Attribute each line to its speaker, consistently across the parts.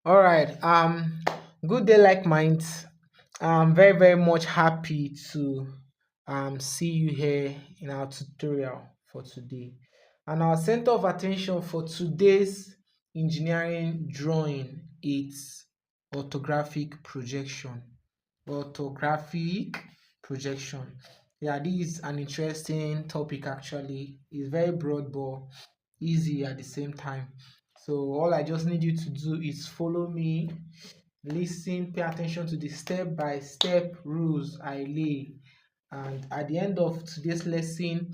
Speaker 1: All right. Good day, like minds. I'm very, very much happy to see you here in our tutorial for today. And our center of attention for today's engineering drawing is orthographic projection. Orthographic projection. Yeah, this is an interesting topic actually. It's very broad but easy at the same time. So all I just need you to do is follow me, listen, pay attention to the step-by-step rules I lay. And at the end of today's lesson,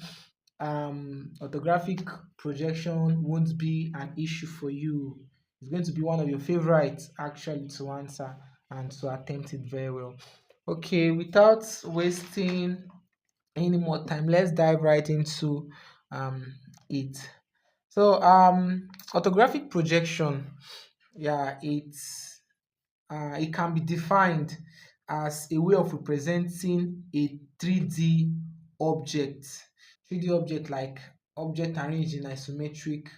Speaker 1: orthographic projection won't be an issue for you. It's going to be one of your favorites actually to answer and to attempt it very well. Okay, without wasting any more time, let's dive right into it. So orthographic projection, yeah, it can be defined as a way of representing a 3D object. 3D object like object arranged in isometric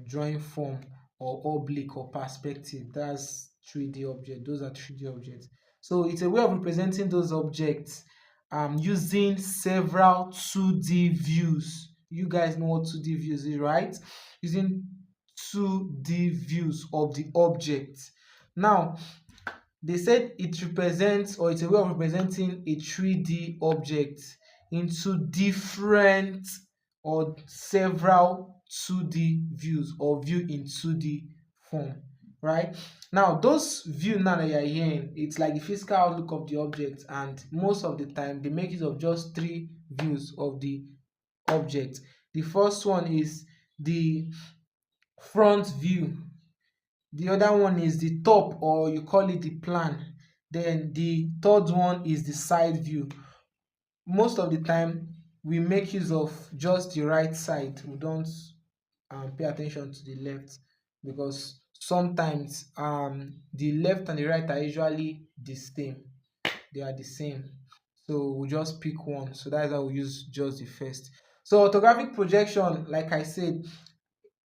Speaker 1: drawing form or oblique or perspective. That's 3D object. Those are 3D objects. So it's a way of representing those objects using several 2D views. You guys know what 2D views is, right? Using 2D views of the object. Now, they said it represents or it's a way of representing a 3D object into different or several 2D views or view in 2D form, right? Now, those view now that you're hearing, it's like the physical outlook of the object, and most of the time they make use of just three views of the object. The first one is the front view, the other one is the top or you call it the plan, then the third one is the side view. Most of the time we make use of just the right side, we don't pay attention to the left, because sometimes the left and the right are usually the same, they are the same, so we just pick one. So that's how we use just the first. So orthographic projection, like I said,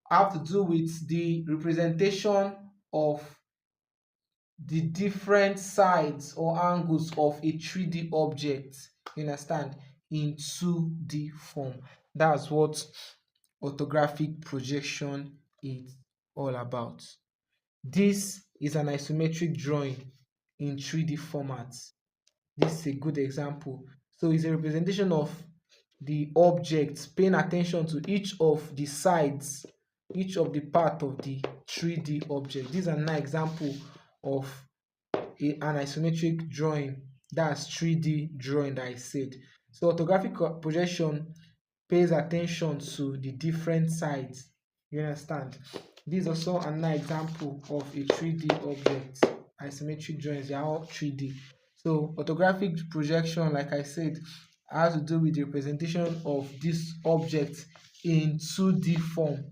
Speaker 1: have to do with the representation of the different sides or angles of a 3D object, you understand, in 2D form. That's what orthographic projection is all about. This is an isometric drawing in 3D format. This is a good example. So it's a representation of the objects, paying attention to each of the sides, each of the part of the 3D object. This is an example of an isometric drawing. That's 3D drawing that I said. So orthographic projection pays attention to the different sides. You understand? This is also another example of a 3D object. Isometric drawings, they are all 3D. So orthographic projection, like I said, has to do with the representation of this object in 2D form.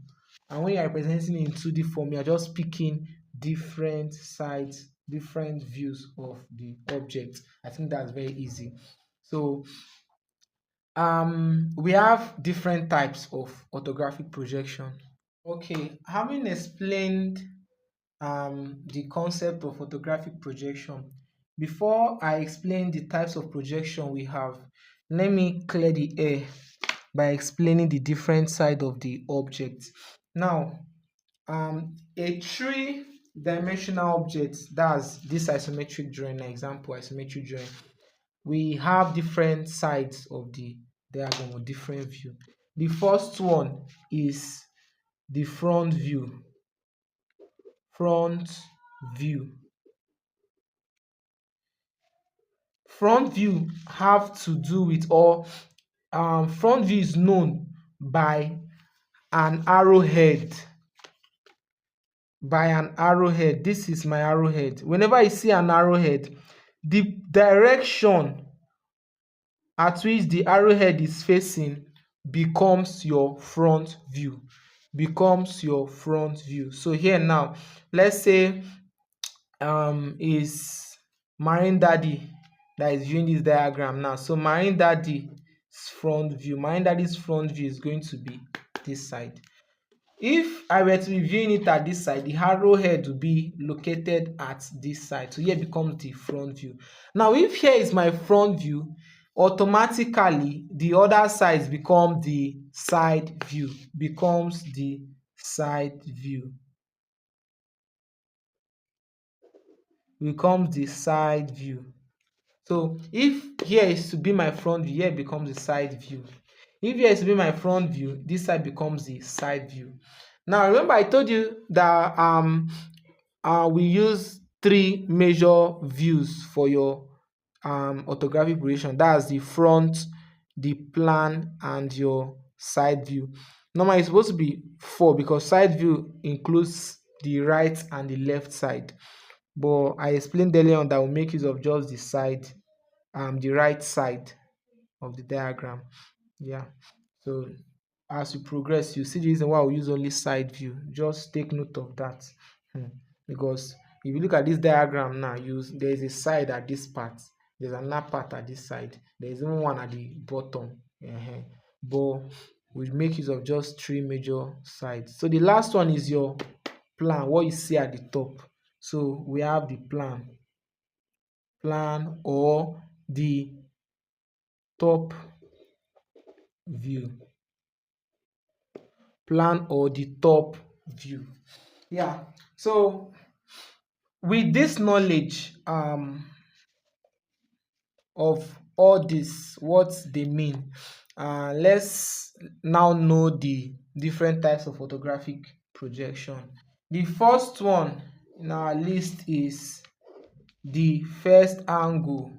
Speaker 1: And when you're representing in 2D form, you're just picking different sides, different views of the object. I think that's very easy. So we have different types of orthographic projection. Okay, having explained the concept of orthographic projection, before I explain the types of projection we have, let me clear the air by explaining the different side of the object. Now, a three-dimensional object, that's this isometric drawing, example isometric drawing, we have different sides of the diagram or different view. The first one is the front view. Front view. Front view have to do with, or front view is known by an arrowhead. By an arrowhead. This is my arrowhead. Whenever you see an arrowhead, the direction at which the arrowhead is facing becomes your front view. Becomes your front view. So here now, let's say is Marine Daddy that is viewing this diagram now. So Marine Daddy's front view. Marine Daddy's front view is going to be this side. If I were to be viewing it at this side, the arrowhead will be located at this side. So here becomes the front view. Now, if here is my front view, automatically the other sides become the side view, becomes the side view, becomes the side view. So if here is to be my front view, here becomes the side view. If here is to be my front view, this side becomes the side view. Now remember I told you that we use three major views for your orthographic projection. That's the front, the plan, and your side view. Normally it's supposed to be four because side view includes the right and the left side. But I explained earlier on that we'll make use of just the right side of the diagram. Yeah. So as you progress, you see the reason why we use only side view. Just take note of that. Because if you look at this diagram now, there is a side at this part, there's another part at this side, there is even one at the bottom. But we make use of just three major sides. So the last one is your plan, what you see at the top. So we have the plan or the top view, plan or the top view. Yeah. So with this knowledge of all this, what they mean, let's now know the different types of photographic projection. The first one in our list is the first angle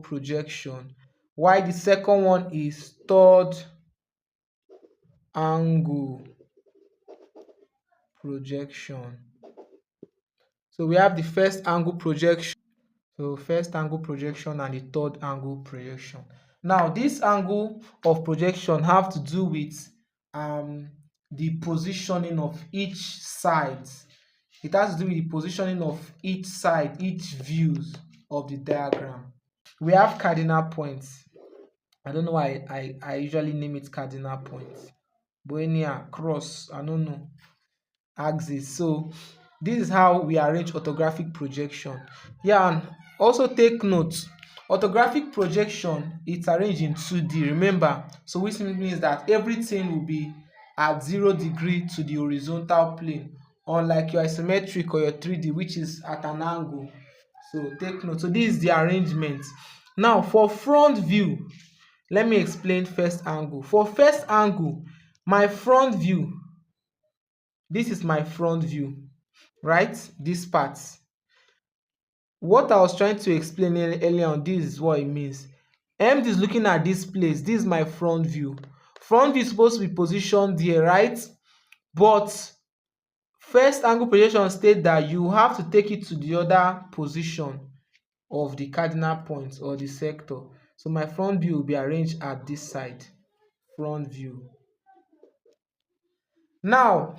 Speaker 1: projection, while the second one is third angle projection. So we have the first angle projection, and the third angle projection. Now this angle of projection have to do with the positioning of each side. It has to do with the positioning of each side, each views of the diagram. We have cardinal points. I don't know why I usually name it cardinal points. Bohemia, cross, I don't know, axis. So this is how we arrange orthographic projection. Yeah, and also take note, orthographic projection, it's arranged in 2D, remember. So which means that everything will be at 0 degree to the horizontal plane, unlike your isometric or your 3D, which is at an angle. So take note. So this is the arrangement. Now for front view, let me explain first angle. For first angle, my front view, this is my front view, right? This part. What I was trying to explain earlier on, this is what it means. MD is looking at this place. This is my front view. Front view is supposed to be positioned there, right? But first angle projection states that you have to take it to the other position of the cardinal point or the sector. So my front view will be arranged at this side, front view. Now,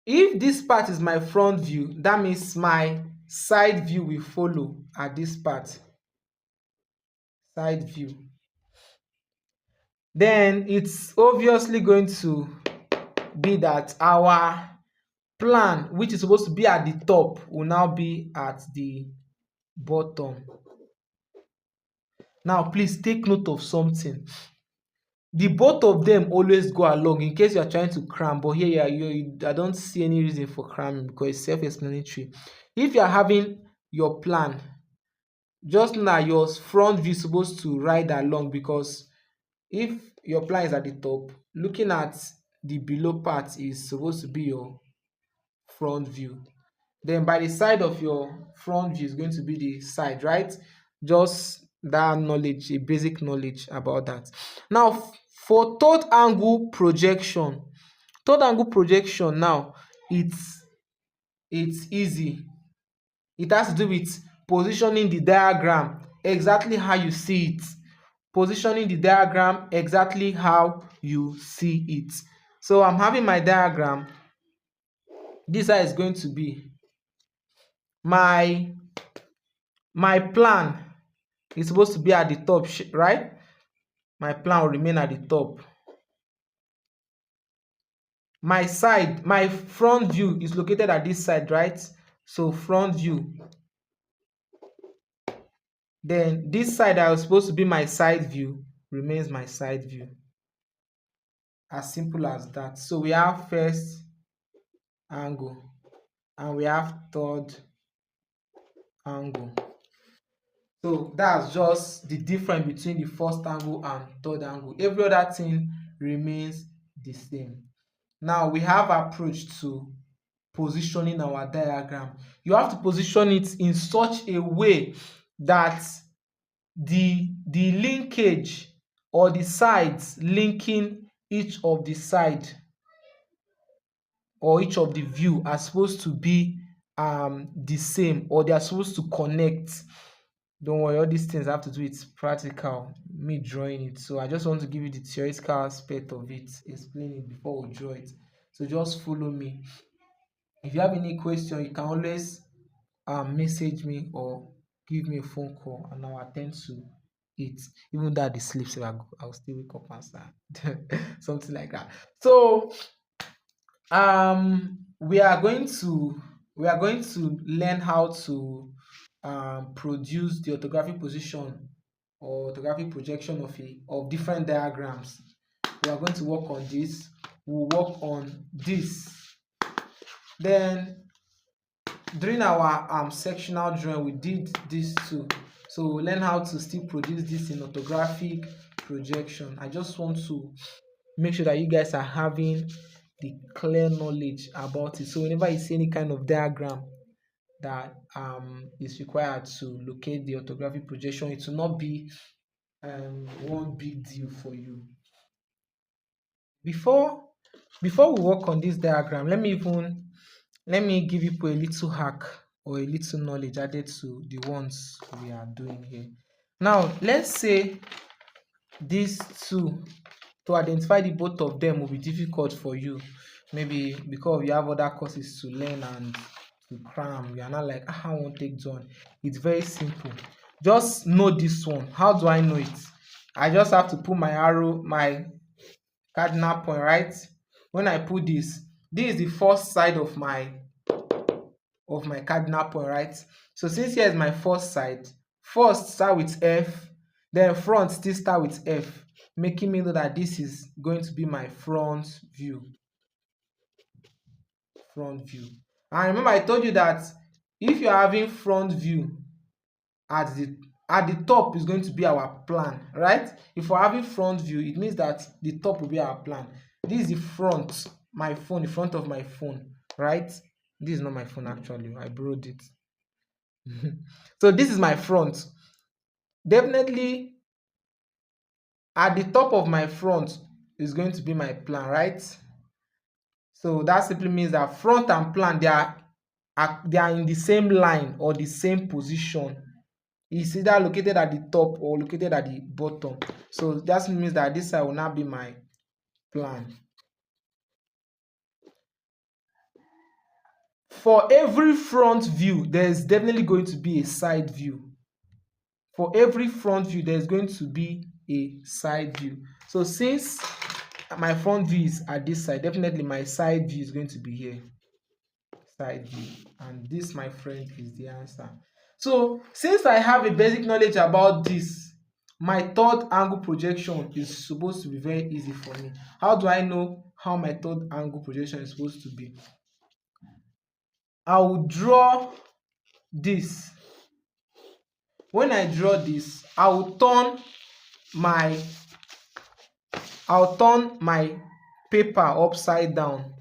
Speaker 1: if this part is my front view, that means my side view will follow at this part, side view. Then it's obviously going to be that our plan, which is supposed to be at the top, will now be at the bottom. Now please take note of something. The both of them always go along in case you are trying to cram, but here I don't see any reason for cramming because it's self-explanatory. If you are having your plan, just know that your front view is supposed to ride along, because if your plan is at the top, looking at the below part is supposed to be your front view. Then by the side of your front view is going to be the side, right? Just that knowledge, a basic knowledge about that. Now for third angle projection, now it's easy. It has to do with positioning the diagram exactly how you see it. Positioning the diagram exactly how you see it. So I'm having my diagram. This is going to be my plan is supposed to be at the top, right? my plan will remain at the top. My front view is located at this side, right? So front view. Then this side that was supposed to be my side view remains my side view. As simple as that. So we have first angle and we have third angle. So that's just the difference between the first angle and third angle. Every other thing remains the same. Now we have approach to positioning our diagram. You have to position it in such a way that the linkage or the sides linking each of the side or each of the view are supposed to be the same, or they are supposed to connect. Don't worry, all these things have to do with practical, me drawing it. So I just want to give you the theoretical aspect of it, explain it before we draw it. So just follow me. If you have any question, you can always message me or give me a phone call and I'll attend to it. Even though the sleep, so I'll still wake up and start something like that. So we are going to learn how to produce the orthographic position or orthographic projection of different diagrams. We are going to work on this. We'll work on this. Then during our sectional drawing, we did this too. So we'll learn how to still produce this in orthographic projection. I just want to make sure that you guys are having the clear knowledge about it. So whenever you see any kind of diagram that is required to locate the orthographic projection, it will not be one big deal for you. Before we work on this diagram, let me give you a little hack or a little knowledge added to the ones we are doing here. Now let's say these two, to identify the both of them will be difficult for you, maybe because you have other courses to learn and to cram. You are not like, I won't take John. It's very simple. Just know this one. How do I know it? I just have to put my arrow, my cardinal point, right? When I put this is the first side of my cardinal point, right? So since here is my first side, first start with F, then front still start with F, making me know that this is going to be my front view. And remember, I told you that if you are having front view at the top is going to be our plan, right? If we're having front view, it means that the top will be our plan. This is the front, my phone, the front of my phone, right? This is not my phone actually, I borrowed it. So this is my front. Definitely at the top of my front is going to be my plan, right? So that simply means that front and plan, they are in the same line or the same position. It's either located at the top or located at the bottom. So that means that this side will not be my plan. For every front view, there is definitely going to be a side view. For every front view, there is going to be a side view. So since my front view is at this side, definitely my side view is going to be here. Side view. And this, my friend, is the answer. So since I have a basic knowledge about this, my third angle projection is supposed to be very easy for me. How do I know how my third angle projection is supposed to be? I will draw this. When I draw this, I'll turn my paper upside down.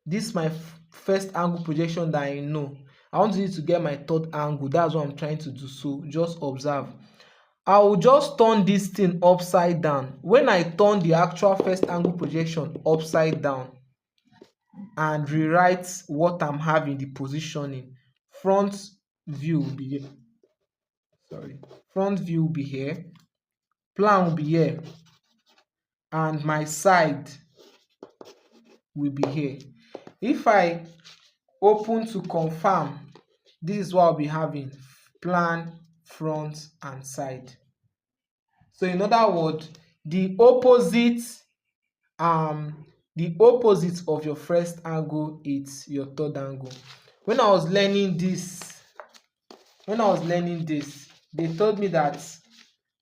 Speaker 1: This is my first angle projection that I know. I want you to get my third angle. That's what I'm trying to do. So just observe. I will just turn this thing upside down. When I turn the actual first angle projection upside down and rewrite what I'm having, the positioning, front view will be here. Front view will be here. Plan will be here. And my side will be here. If I open to confirm, this is what I'll be having: plan, front, and side. So in other words, the opposite the opposite of your first angle is your third angle. When I was learning this, they told me that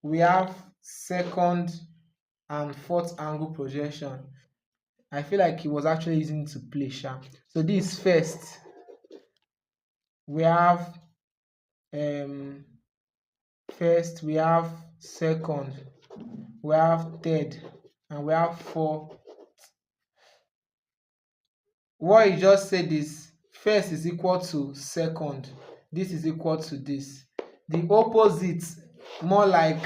Speaker 1: we have second and fourth angle projection. I feel like he was actually using it to play sha. So this is first. We have um first, we have second, we have third, and we have fourth. What you just said is first is equal to second, this is equal to this. The opposite, more like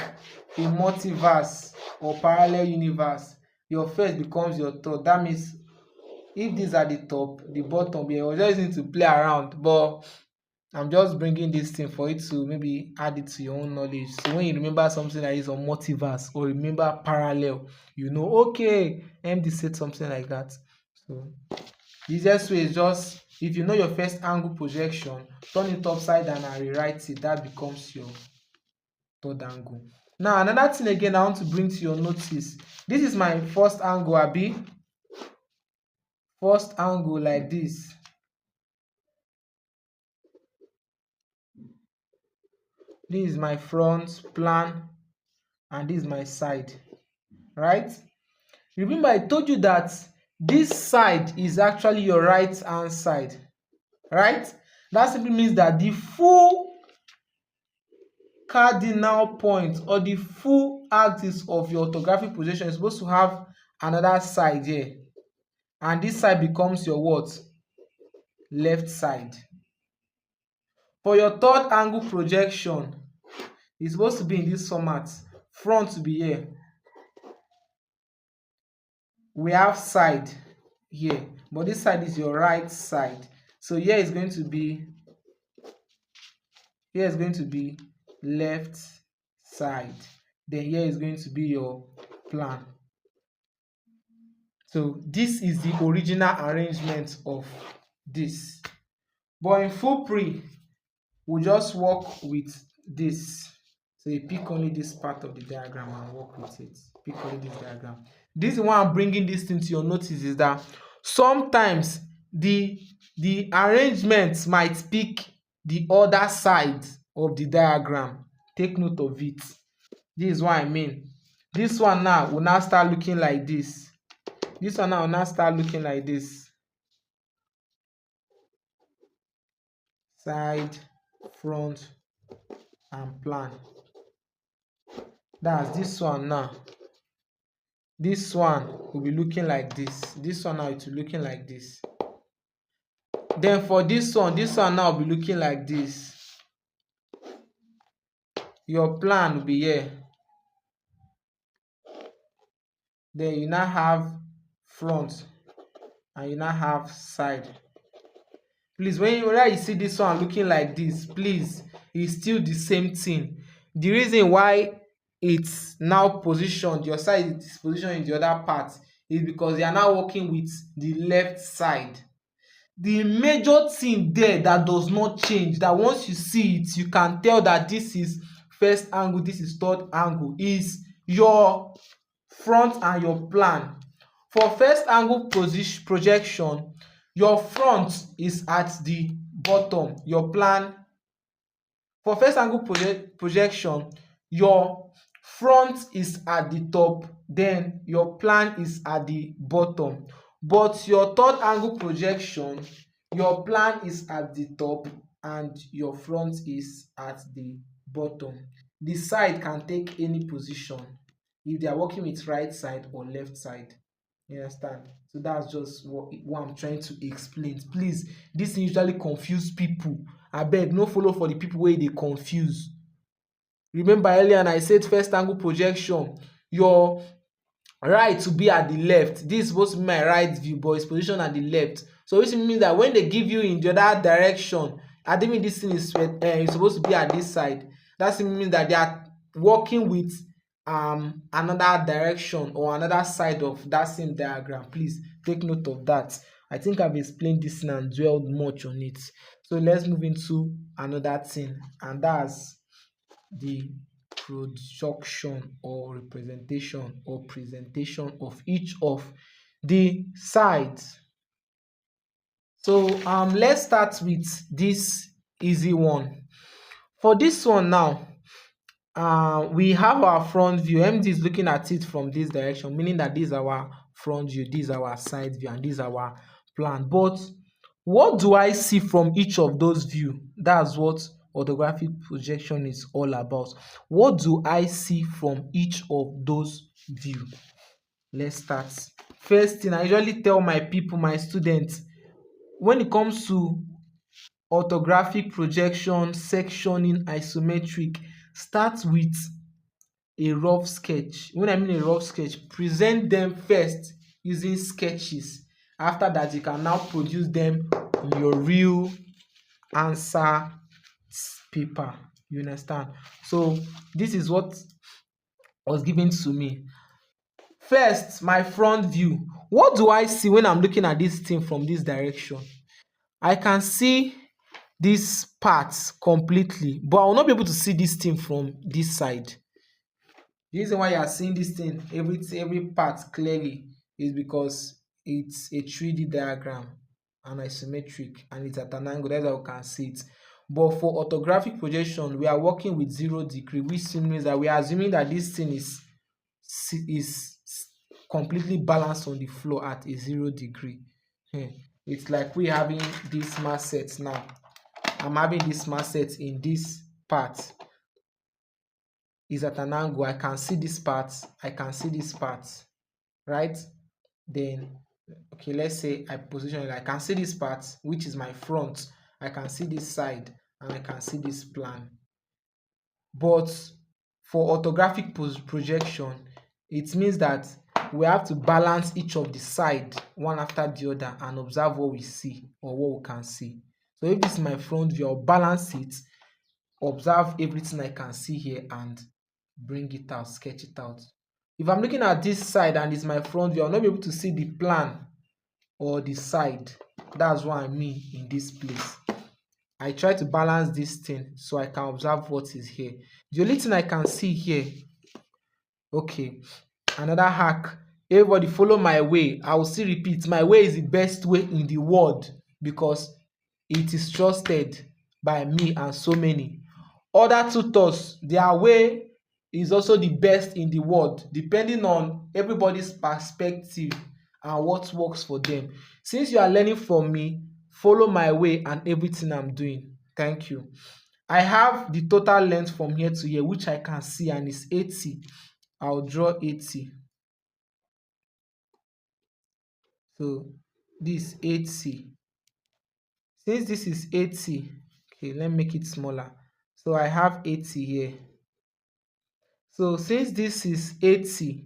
Speaker 1: a multiverse or parallel universe, your first becomes your third. That means if these are the top, the bottom, yeah, we just need to play around, but I'm just bringing this thing for you to maybe add it to your own knowledge. So when you remember something that is on multiverse or remember parallel, you know, okay, MD said something like that. So the easiest way is just, if you know your first angle projection, turn it upside down and rewrite it. That becomes your third angle. Now another thing again I want to bring to your notice. This is my first angle, abi. First angle like this. This is my front plan and this is my side, right? Remember I told you that this side is actually your right hand side, right? That simply means that the full cardinal point or the full axis of your orthographic projection is supposed to have another side here, and this side becomes your what? Left side. For your third angle projection, it's supposed to be in this format. Front to be here, we have side here, but this side is your right side. So here is going to be left side, then here is going to be your plan. So this is the original arrangement of this, but in full pre we'll just work with this. So you pick only this part of the diagram and work with it. Pick only this diagram. This is why I'm bringing this thing to your notice, is that sometimes the arrangement might pick the other side of the diagram. Take note of it. This is what I mean. This one now will now start looking like this. This one now will now start looking like this. Side, front, and plan. That's this one now. This one will be looking like this. This one now it will be looking like this. Then for this one now will be looking like this. Your plan will be here. Then you now have front and you now have side. Please, whenever you see this one looking like this, please, it's still the same thing. The reason why it's now positioned, your side is positioned in the other part, is because they are now working with the left side. The major thing there that does not change, that once you see it you can tell that this is first angle, this is third angle, is your front and your plan. For first angle projection, your front is at the bottom, your plan. For first angle projection, your front is at the top, then your plan is at the bottom. But your third angle projection, your plan is at the top and your front is at the bottom. The side can take any position if they are working with right side or left side. You understand? So that's just what I'm trying to explain. Please, this usually confuse people. Abeg, no follow for the people wey dey confuse. Remember earlier I said first angle projection, your right to be at the left. This is supposed to be my right view, but it's positioned at the left. So which means that when they give you in the other direction, I think this thing is supposed to be at this side. That means that they are working with another direction or another side of that same diagram. Please take note of that. I think I've explained this and dwelled much on it. So let's move into another thing, and that's the projection or representation or presentation of each of the sides. So let's start with this easy one. For this one now, we have our front view. MD is looking at it from this direction, meaning that this is our front view, this is our side view, and this is our plan. But what do I see from each of those views? That's what orthographic projection is all about. What do I see from each of those views? Let's start. First thing, I usually tell my people, my students, when it comes to orthographic projection, sectioning, isometric, start with a rough sketch. When I mean a rough sketch, present them first using sketches. After that, you can now produce them in your real answer paper. You understand? So this is what was given to me. First, my front view. What do I see when I'm looking at this thing from this direction? I can see this part completely, but I will not be able to see this thing from this side. The reason why you are seeing this thing, every part clearly, is because it's a 3D diagram and isometric, and it's at an angle. That's how we can see it. But for orthographic projection, we are working with 0 degree, which means that we are assuming that this thing is completely balanced on the floor at a 0 degree. It's like we having this mass set now. I'm having this mass set in this part is at an angle. I can see this part, I can see this part, right? Then, okay, let's say I position it. I can see this part, which is my front. I can see this side, and I can see this plan. But for orthographic projection, it means that we have to balance each of the side one after the other and observe what we see or what we can see. So if this is my front view, I'll balance it, observe everything I can see here, and bring it out, sketch it out. If I'm looking at this side and it's my front view, I'll not be able to see the plan or the side. That's what I mean in this place. I try to balance this thing so I can observe what is here. The only thing I can see here, okay, another hack. Everybody follow my way. I will still repeat, my way is the best way in the world because it is trusted by me and so many. Other tutors, their way is also the best in the world, depending on everybody's perspective and what works for them. Since you are learning from me, follow my way and everything I'm doing. Thank you. I have the total length from here to here, which I can see, and it's 80. I'll draw 80. So this 80. Since this is 80, okay, let me make it smaller. So I have 80 here. So since this is 80,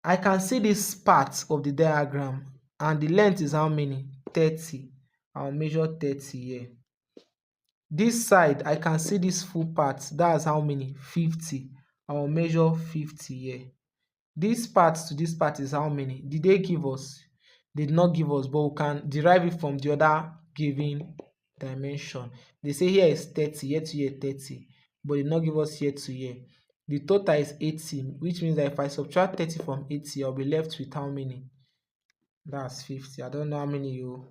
Speaker 1: I can see this part of the diagram, and the length is how many? 30. I'll measure 30 here. This side, I can see this full part. That's how many? 50. I'll measure 50 here. This part to this part is how many? Did they give us? They did not give us, but we can derive it from the other given dimension. They say here is 30, here to here 30, but they did not give us here to here. The total is 80, which means that if I subtract 30 from 80, I'll be left with how many? That's 50. I don't know how many you,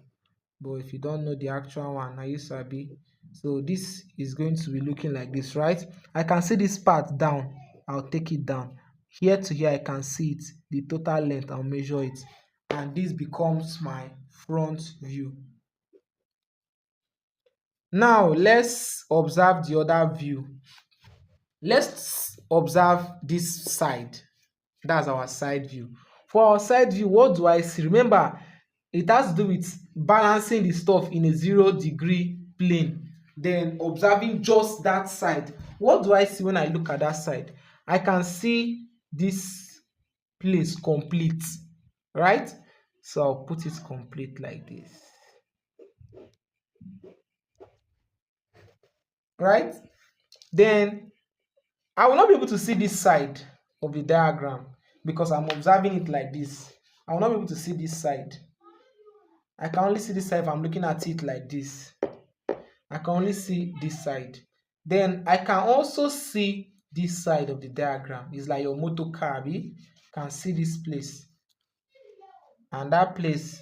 Speaker 1: but if you don't know the actual one, I used to be. So this is going to be looking like this, right? I can see this part down. I'll take it down. Here to here, I can see it, the total length, I'll measure it. And this becomes my front view. Now, let's observe the other view. Let's observe this side. That's our side view. For our side view, what do I see? Remember, it has to do with balancing the stuff in a 0 degree plane, then observing just that side. What do I see when I look at that side? I can see this place complete, right? So I'll put it complete like this, right? Then I will not be able to see this side of the diagram because I'm observing it like this. I will not be able to see this side. I can only see this side if I'm looking at it like this. I can only see this side. Then I can also see this side of the diagram. It's like your motor car, abi? Can see this place, and that place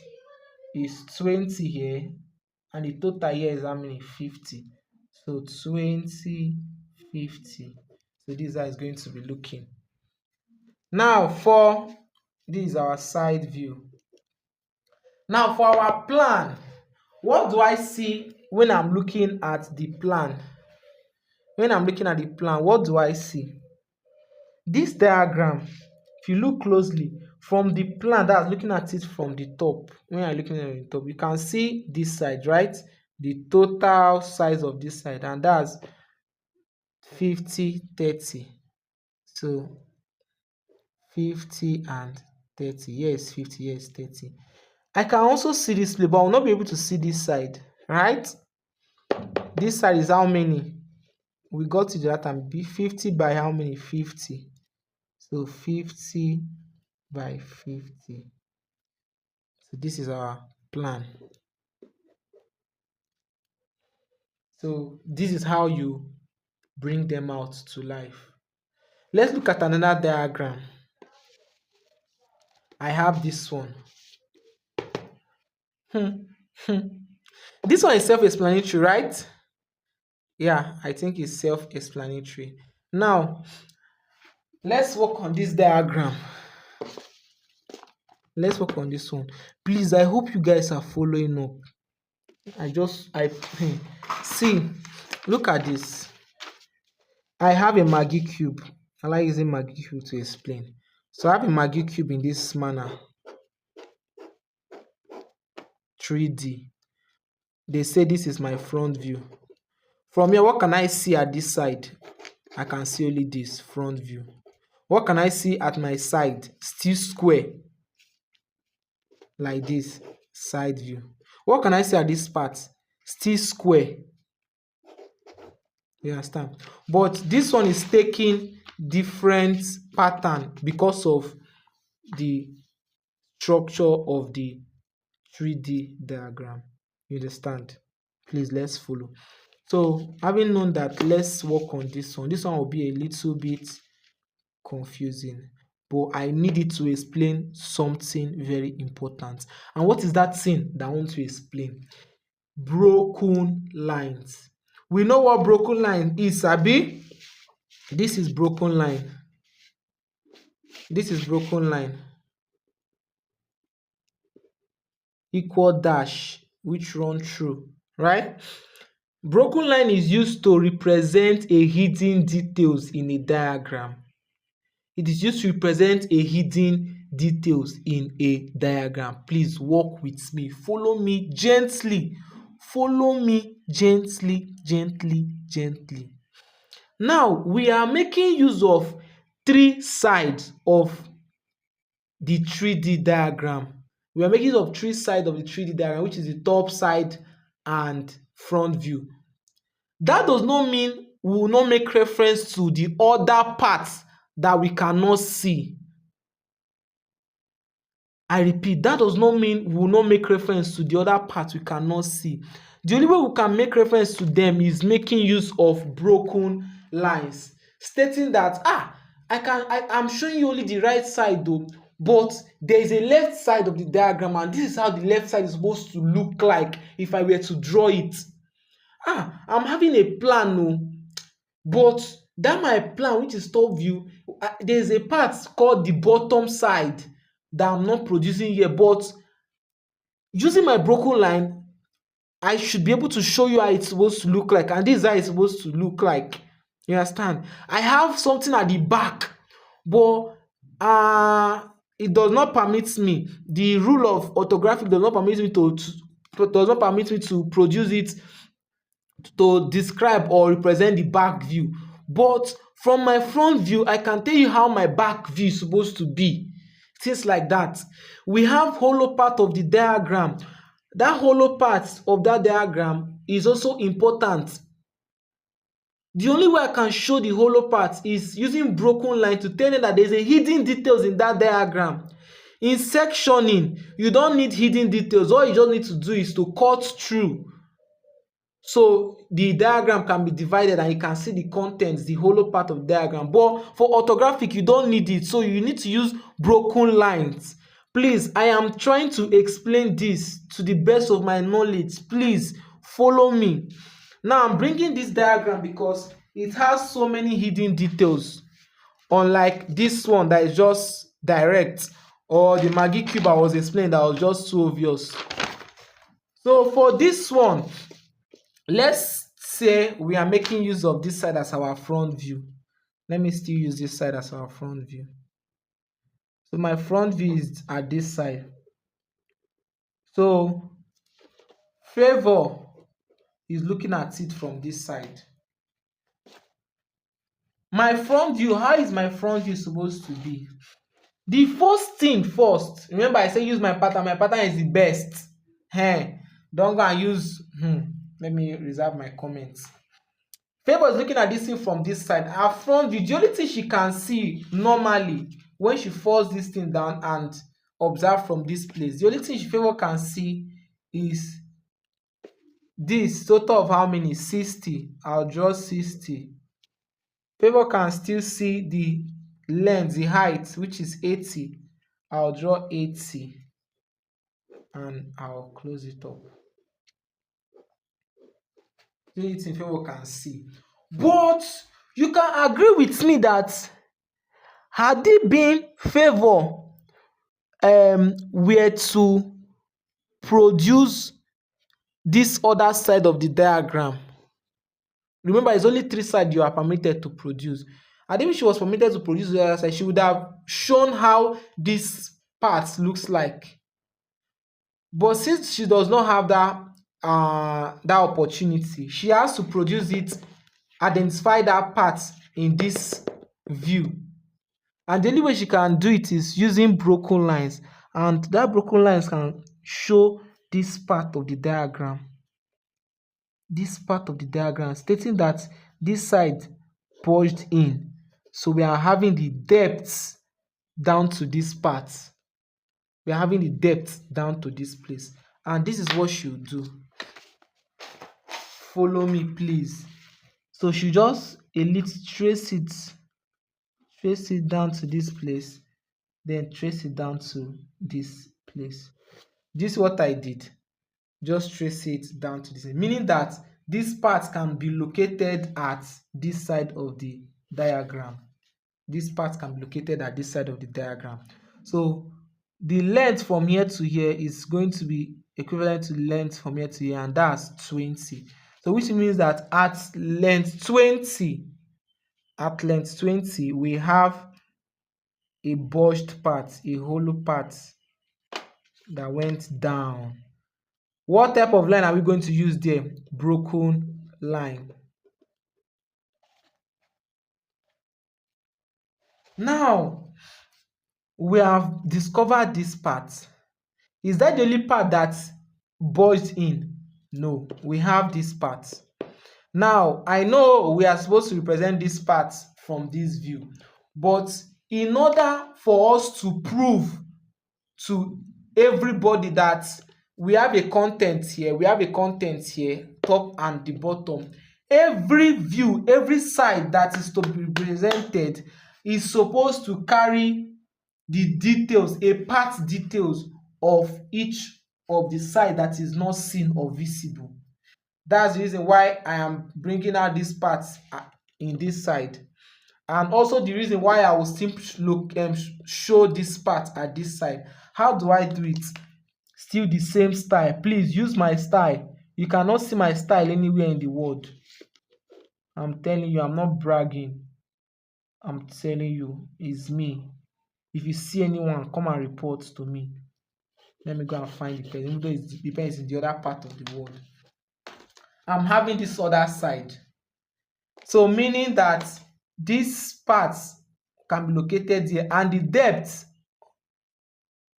Speaker 1: is 20 here, and the total here is how many? 50. So 20, 50. So this is how it's going to be looking. Now for this is our side view. Now for our plan, what do I see when I'm looking at the plan? When I'm looking at the plan, what do I see? This diagram, if you look closely from the plan, that's looking at it from the top. When you're looking at the top, you can see this side, right? The total size of this side, and that's 50, 30. So 50 and 30. Yes, 50, yes, 30. I can also see this place, but I will not be able to see this side, right? This side is how many? We got to that and be 50 by how many? 50. So 50 by 50. So this is our plan. So this is how you bring them out to life. Let's look at another diagram. I have this one. This one is self-explanatory, right? Yeah, I think it's self-explanatory. Now, let's work on this diagram. Let's work on this one. Please, I hope you guys are following up. See, look at this. I have a Maggi cube. I like using Maggi cube to explain. So I have a Maggi cube in this manner. 3D. They say this is my front view. From here, what can I see at this side? I can see only this front view. What can I see at my side? Still square. Like this, side view. What can I see at this part? Still square. You understand? But this one is taking different pattern because of the structure of the 3D diagram. You understand? Please, let's follow. So having known that, let's work on this one. This one will be a little bit confusing, but I need it to explain something very important. And what is that thing that I want to explain? Broken lines. We know what broken line is, abi? This is broken line. This is broken line. Equal dash which run through, right? Broken line is used to represent a hidden details in a diagram. It is used to represent a hidden details in a diagram. Please walk with me. Follow me gently. Follow me gently, gently, gently. Now, we are making use of three sides of the 3D diagram. We are making use of three sides of the 3D diagram, which is the top side and front view. That does not mean we will not make reference to the other parts that we cannot see. I repeat, that does not mean we will not make reference to the other parts we cannot see. The only way we can make reference to them is making use of broken lines, stating that I'm showing you only the right side though, but there is a left side of the diagram, and this is how the left side is supposed to look like if I were to draw it. I'm having a plan, no, but that my plan, which is top view, there's a part called the bottom side that I'm not producing here, but using my broken line, I should be able to show you how it's supposed to look like, and this is how it's supposed to look like. You understand? I have something at the back, but it does not permit me. The rule of orthographic does not permit me to produce it to describe or represent the back view. But from my front view, I can tell you how my back view is supposed to be. Things like that. We have hollow part of the diagram. That hollow part of that diagram is also important. The only way I can show the hollow part is using broken line to tell you that there's a hidden details in that diagram. In sectioning, you don't need hidden details. All you just need to do is to cut through So the diagram can be divided and you can see the contents, the hollow part of the diagram. But for orthographic, you don't need it. So you need to use broken lines. Please, I am trying to explain this to the best of my knowledge. Please follow me. Now I'm bringing this diagram because it has so many hidden details, unlike this one that is just direct, or the Maggie cube I was explaining that was just too obvious. So for this one, let's say we are making use of this side as our front view. Let me still use this side as our front view. So my front view is at this side. So Favor is looking at it from this side. My front view, how is my front view supposed to be? The first thing first, remember I say use my pattern. My pattern is the best. Don't go and use let me reserve my comments. Favor is looking at this thing from this side. Her front view, the only thing she can see normally when she falls this thing down and observe from this place, the only thing Favor can see is this total of how many? 60. I'll draw 60. Favor can still see the length, the height, which is 80. I'll draw 80 and I'll close it up. The only thing Favor can see. But you can agree with me that had it been Favor were to produce this other side of the diagram, remember it's only 3 sides you are permitted to produce. And if she was permitted to produce the other side, she would have shown how this part looks like. But since she does not have that opportunity, she has to produce it, identify that part in this view. And the only way she can do it is using broken lines. And that broken lines can show this part of the diagram. This part of the diagram stating that this side purged in. So we are having the depth down to this part. We are having the depth down to this place. And this is what she'll do. Follow me, please. So she just trace it down to this place, then trace it down to this place. This is what I did. Just trace it down to this, meaning that this part can be located at this side of the diagram. This part can be located at this side of the diagram. So the length from here to here is going to be equivalent to the length from here to here, and that's 20. So which means that at length 20, we have a bulged part, a hollow part that went down. What type of line are we going to use there? Broken line. Now, we have discovered this part. Is that the only part that bulged in? No, we have this part. Now, I know we are supposed to represent this part from this view, but in order for us to prove to everybody that we have a content here, top and the bottom, every view, every side that is to be presented is supposed to carry the details, a part details of each of the side that is not seen or visible. That's the reason why I am bringing out these parts in this side, and also the reason why I will still show this part at this side. How do I do it? Still the same style. Please use my style. You cannot see my style anywhere in the world. I'm telling you, I'm not bragging. I'm telling you, it's me. If you see anyone, come and report to me. Let me go and find the pen, even though the pen is in the other part of the world. I'm having this other side. So meaning that these parts can be located here, and the depth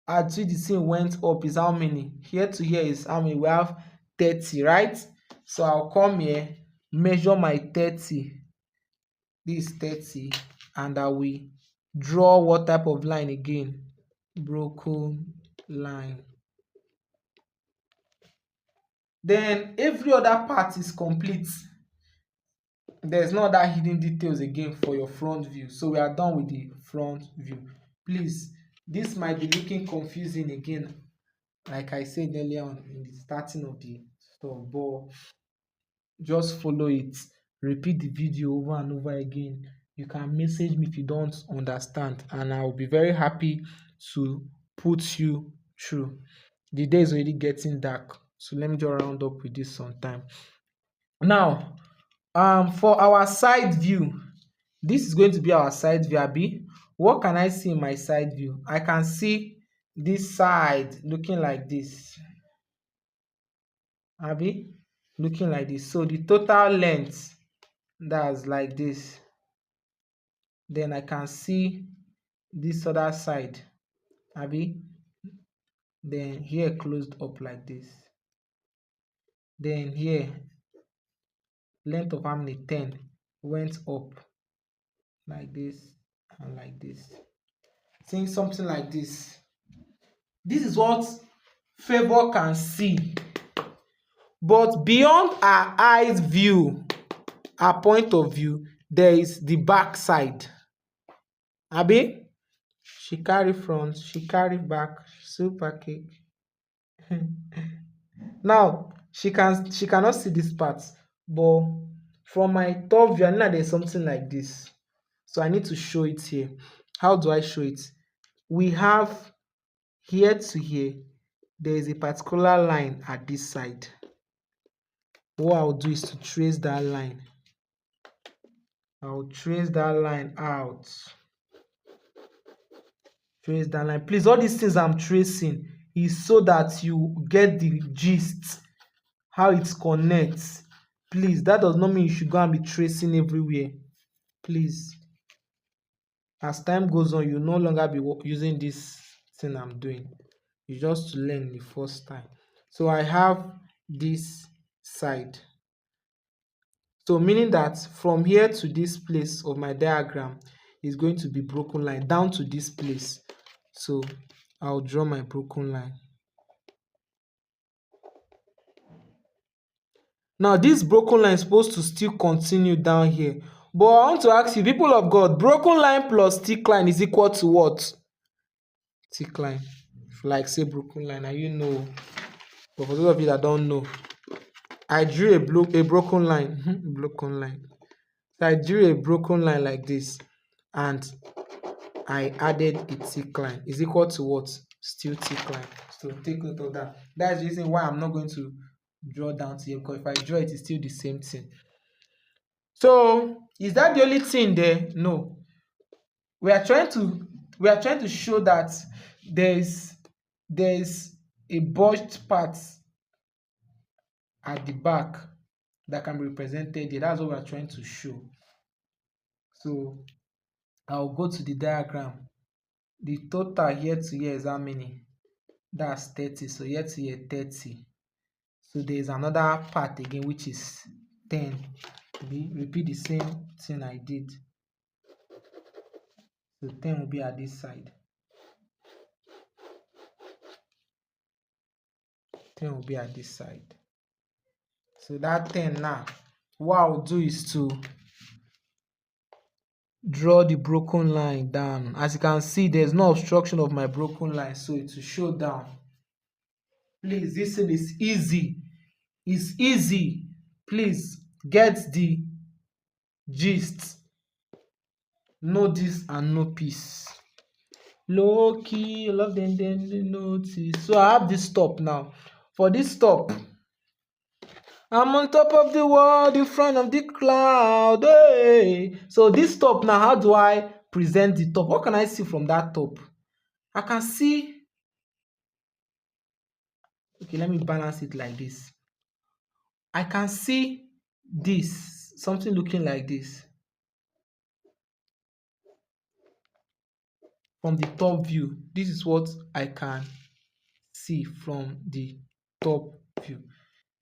Speaker 1: at which the thing went up is how many? Here to here is how many? We have 30, right? So I'll come here, measure my 30. This is 30, and I will draw what type of line again? Broken line. Then every other part is complete. There's no other hidden details again for your front view. So we are done with the front view. Please, this might be looking confusing again, like I said earlier on in the starting of the stuff, but just follow it. Repeat the video over and over again. You can message me if you don't understand, and I will be very happy to put you through. The day is already getting dark, so let me just round up with this sometime. Now, for our side view, this is going to be our side view, abi. What can I see in my side view? I can see this side looking like this, abi, looking like this. So the total length, that's like this. Then I can see this other side, abi. Then here closed up like this. Then here, length of how many? 10 went up like this and like this. Seeing something like this. This is what Favour can see. But beyond her eyes view, her point of view, there is the back side. Abi, she carry front, she carry back, super cake. Now she cannot see this part, but from my top view, I know there's something like this. So I need to show it here. How do I show it? We have here to here, there is a particular line at this side. What I'll do is to trace that line. I'll trace that line out. Trace that line. Please, all these things I'm tracing is so that you get the gist, how it connects. Please, that does not mean you should go and be tracing everywhere. Please. As time goes on, you no longer be using this thing I'm doing. You just to learn the first time. So I have this side. So meaning that from here to this place of my diagram is going to be broken line down to this place. So I'll draw my broken line. Now this broken line is supposed to still continue down here. But I want to ask you, people of God, broken line plus thick line is equal to what? Thick line. If like say broken line, and you know. But for those of you that don't know, I drew a broken line. Broken line. So I drew a broken line like this, and I added a thick line. Is equal to what? Still thick line. So take note of that. That's the reason why I'm not going to draw down to here, because if I draw it, it's still the same thing. So is that the only thing there? No. We are trying to show that there's a bulged part at the back that can be represented here. That's what we are trying to show. So I'll go to the diagram. The total here to here is how many? That's 30. So here to here 30. So there is another part again, which is 10. Repeat the same thing I did. So 10 will be at this side. 10 will be at this side. So that 10 now, what I'll do is to draw the broken line down. As you can see, there's no obstruction of my broken line, so it will show down. Please, this thing is easy. It's easy. Please get the gist. Know this and know peace. Low key, love them, then they notice. So I have this stop now. For this stop, I'm on top of the world, in front of the cloud. Hey. So this top now, how do I present the top? What can I see from that top? I can see. Okay, let me balance it like this. I can see this, something looking like this. From the top view, this is what I can see from the top view.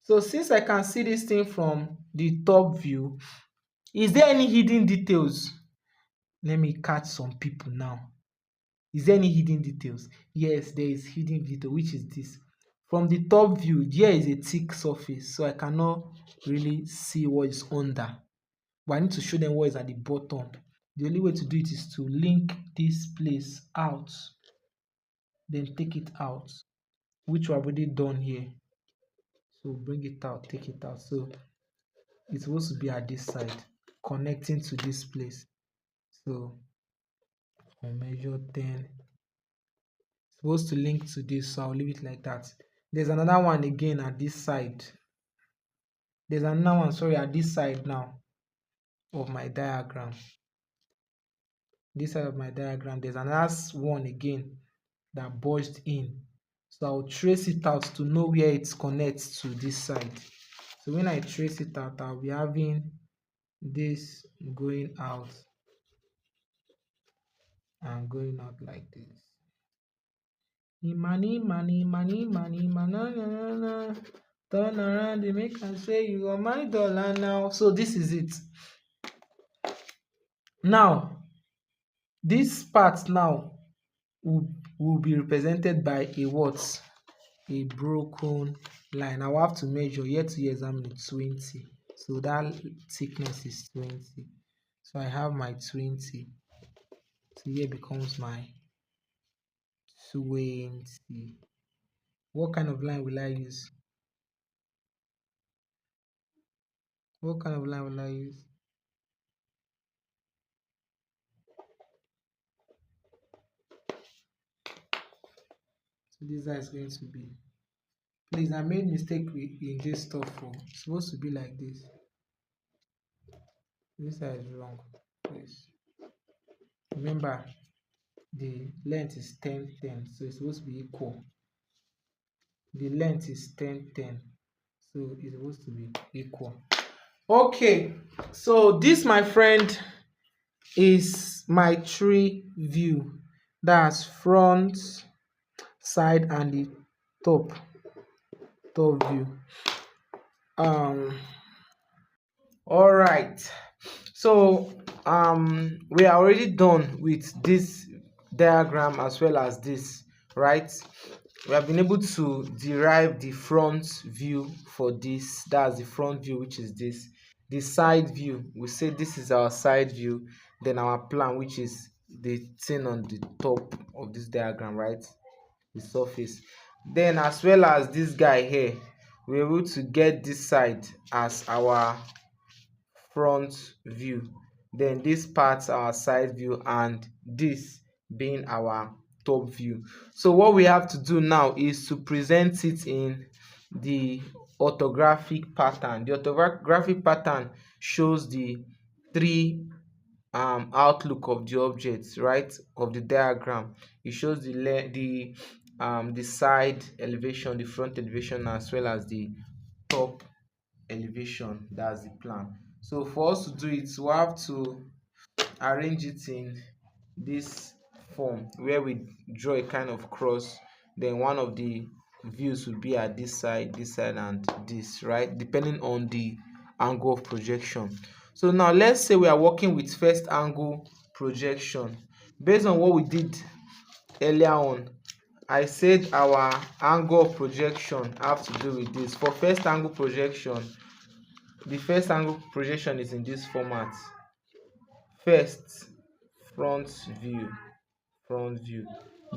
Speaker 1: So since I can see this thing from the top view, is there any hidden details? Let me catch some people now. Is there any hidden details? Yes, there is hidden detail, which is this. From the top view, there is a thick surface, so I cannot really see what is under. But I need to show them what is at the bottom. The only way to do it is to link this place out, then take it out, which we have already done here. So bring it out, take it out. So it's supposed to be at this side, connecting to this place. So I measure 10. It's supposed to link to this, so I'll leave it like that. There's another one again at this side. There's another one, sorry, at this side now of my diagram. This side of my diagram, there's another one again that bulged in. So I'll trace it out to know where it connects to this side. So when I trace it out, I'll be having this going out and going out like this. Money, money, money, money, money, turn around, they make and say you are my dollar now. So this is it. Now, this part now will be represented by a what? A broken line. I will have to measure here to here examine 20. So that thickness is 20. So I have my 20. So here becomes my 20. What kind of line will I use? What kind of line will I use? So this is going to be. Please, I made mistake in this stuff. It's supposed to be like this. This side is wrong. Please. Remember, the length is 10, 10. So it's supposed to be equal. The length is 10, 10. So it's supposed to be equal. Okay. So this, my friend, is my tree view. That's front, side, and the top view. All right, so we are already done with this diagram as well as this, right? We have been able to derive the front view for this. That's the front view, which is this. The side view, we say this is our side view, then our plan, which is the thing on the top of this diagram, right? The surface. Then as well as this guy here, we're able to get this side as our front view, then this part our side view, and this being our top view. So what we have to do now is to present it in the orthographic pattern. The orthographic pattern shows the three outlook of the objects, right, of the diagram. It shows the side elevation, the front elevation, as well as the top elevation. That's the plan. So for us to do it, we have to arrange it in this form where we draw a kind of cross. Then one of the views will be at this side, and this, right, depending on the angle of projection. So now let's say we are working with first angle projection. Based on what we did earlier on, I said our angle of projection have to do with this. For first angle projection, the first angle projection is in this format. First, front view.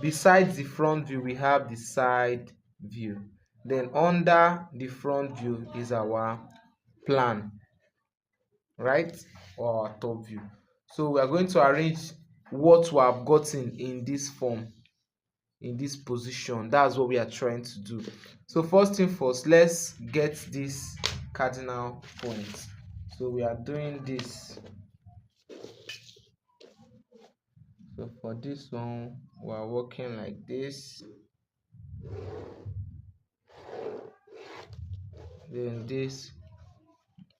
Speaker 1: Besides the front view, we have the side view. Then under the front view is our plan, right, or our top view. So we are going to arrange what we have gotten in this form, in this position. That's what we are trying to do. So first thing first, let's get this cardinal point. So we are doing this. So for this one, we are working like this. Then this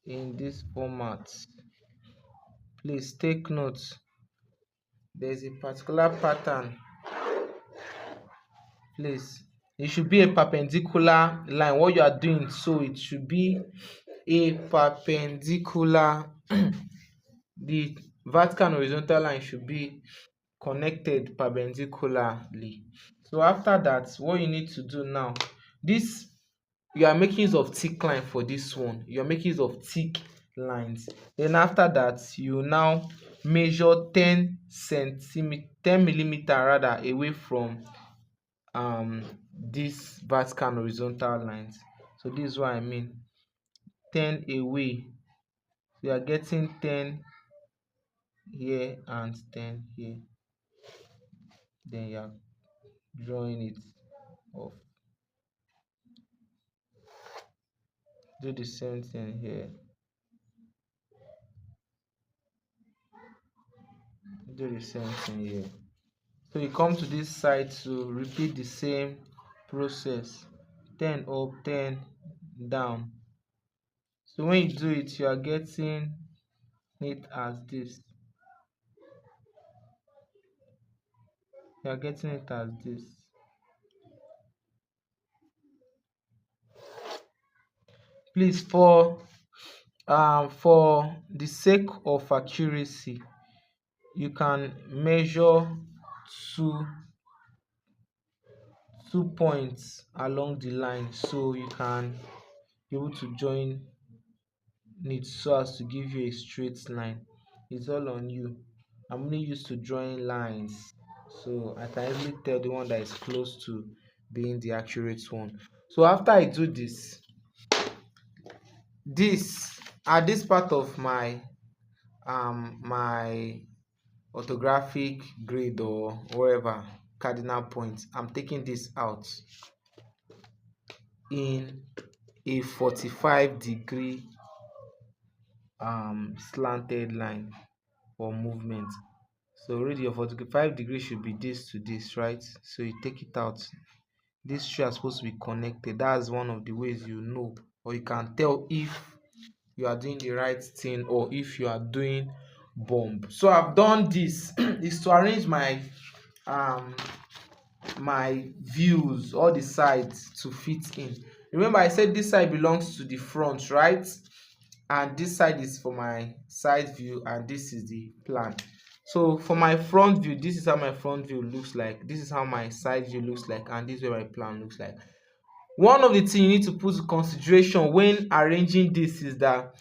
Speaker 1: in this format. Please take note. There's a particular pattern. Please, it should be a perpendicular line. What you are doing, so it should be a perpendicular. The vertical and horizontal line should be connected perpendicularly. So after that, what you need to do now, This, you are making use of thick line for this one. You are making use of thick lines. Then after that, you now measure 10 millimeter rather away from this vertical and horizontal lines. So this is what I mean. 10 away. You are getting 10 here and 10 here. Then you are drawing it off. Do the same thing here. Do the same thing here. So you come to this side to repeat the same process. 10 up, 10 down. So when you do it, you are getting it as this. You are getting it as this. Please, for the sake of accuracy, you can measure two two points along the line, so you can be able to join it so as to give you a straight line. It's all on you. I'm only used to drawing lines, so I can easily tell the one that is close to being the accurate one. So after I do this at this part of my orthographic grade or whatever cardinal point, I'm taking this out in a 45-degree slanted line or movement. So already your 45 degrees should be this to this, right? So you take it out. These two are supposed to be connected. That's one of the ways you know, or you can tell if you are doing the right thing or if you are doing bomb. So I've done this is to arrange um my views, all the sides to fit in. Remember I said this side belongs to the front, right? And this side is for my side view and this is the plan. So for my front view, this is how my front view looks like, this is how my side view looks like, and this is where my plan looks like. One of the things you need to put in consideration when arranging this is that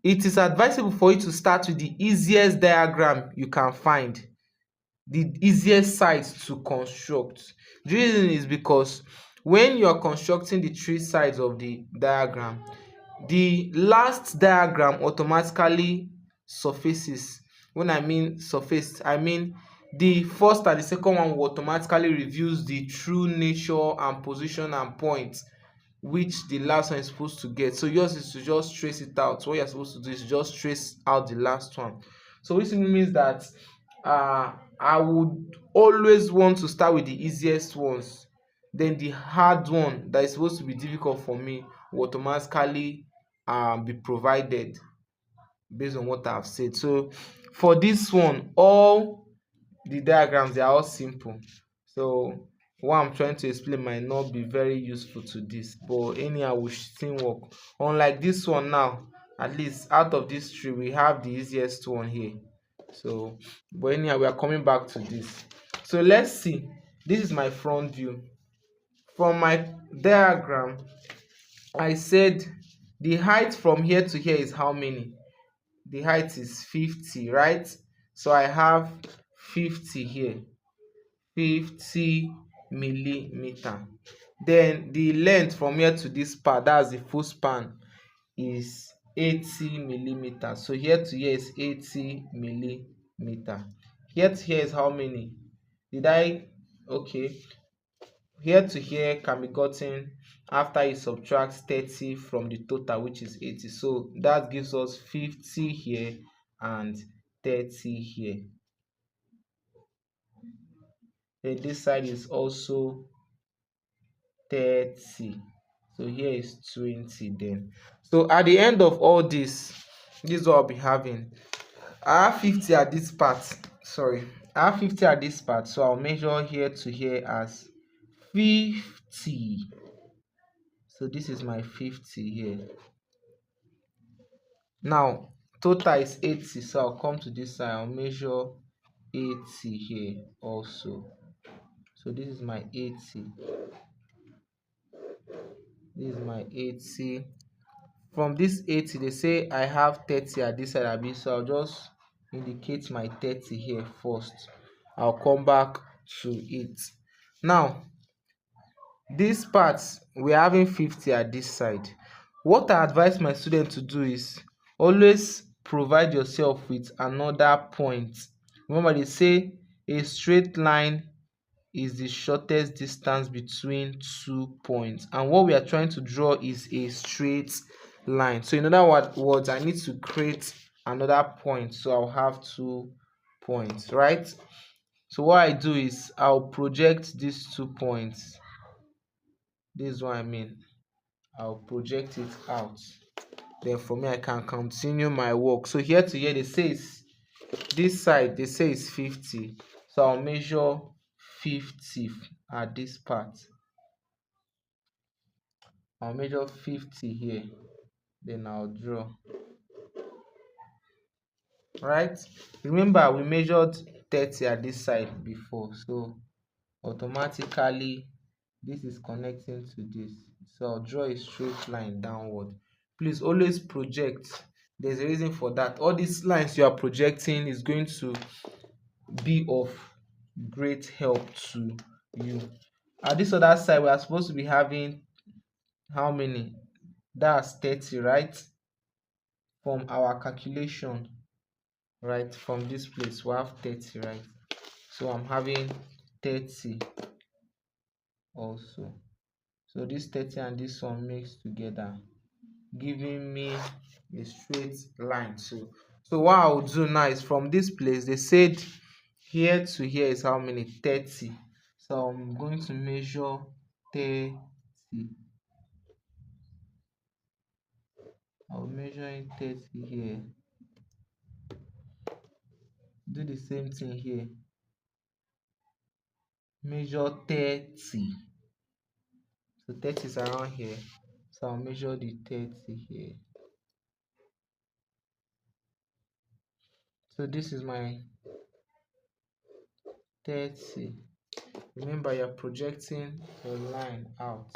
Speaker 1: it is advisable for you to start with the easiest diagram you can find, the easiest sides to construct. The reason is because when you are constructing the three sides of the diagram, the last diagram automatically surfaces. When I mean surface, I mean the first and the second one will automatically reveals the true nature and position and point which the last one is supposed to get. So yours is to just trace it out. So what you're supposed to do is just trace out the last one. So which simply means that I would always want to start with the easiest ones. Then the hard one that is supposed to be difficult for me will automatically be provided based on what I've said. So for this one, all the diagrams, they are all simple. So what I'm trying to explain might not be very useful to this, but anyhow we still work. Unlike this one now, at least out of these three, we have the easiest one here. So, but anyhow, we are coming back to this. So let's see. This is my front view. From my diagram, I said the height from here to here is how many? The height is 50, right? So I have 50 here, 50 millimeter. Then the length from here to this part, that's the full span, is 80 millimeter. So here to here is 80 millimeter. Here to here is how many? Did I? Okay. Here to here can be gotten after you subtract 30 from the total, which is 80. So that gives us 50 here and 30 here. Then this side is also 30. So here is 20 then. So at the end of all this is what I'll be having. I have 50 at this part. Sorry. I have 50 at this part. So I'll measure here to here as 50. So this is my 50 here. Now total is 80. So I'll come to this side. I'll measure 80 here also. So this is my 80. This is my 80. From this 80, they say I have 30 at this side, abi, so I'll just indicate my 30 here first. I'll come back to it. Now, this part, we're having 50 at this side. What I advise my student to do is always provide yourself with another point. Remember, they say a straight line is the shortest distance between 2 points, and what we are trying to draw is a straight line. So in other words, I need to create another point, so I'll have 2 points, right? So what I do is I'll project these 2 points. This is what I mean. I'll project it out. Then for me, I can continue my work. So here to here, they say this side, they say it's 50. So I'll measure 50 at this part. I'll measure 50 here. Then I'll draw. Right? Remember, we measured 30 at this side before. So automatically, this is connecting to this. So I'll draw a straight line downward. Please always project. There's a reason for that. All these lines you are projecting is going to be of great help to you. At this other side, we are supposed to be having how many? That's 30, right? From our calculation, right? From this place, we have 30, right? So I'm having 30 also. So this 30 and this one mixed together, giving me a straight line. So what I'll do now is from this place, they said here to here is how many? 30. So I'm going to measure 30. I'll measure in 30 here. Do the same thing here. Measure 30. So 30 is around here. So I'll measure the 30 here. So this is my 30. Remember, you're projecting your line out.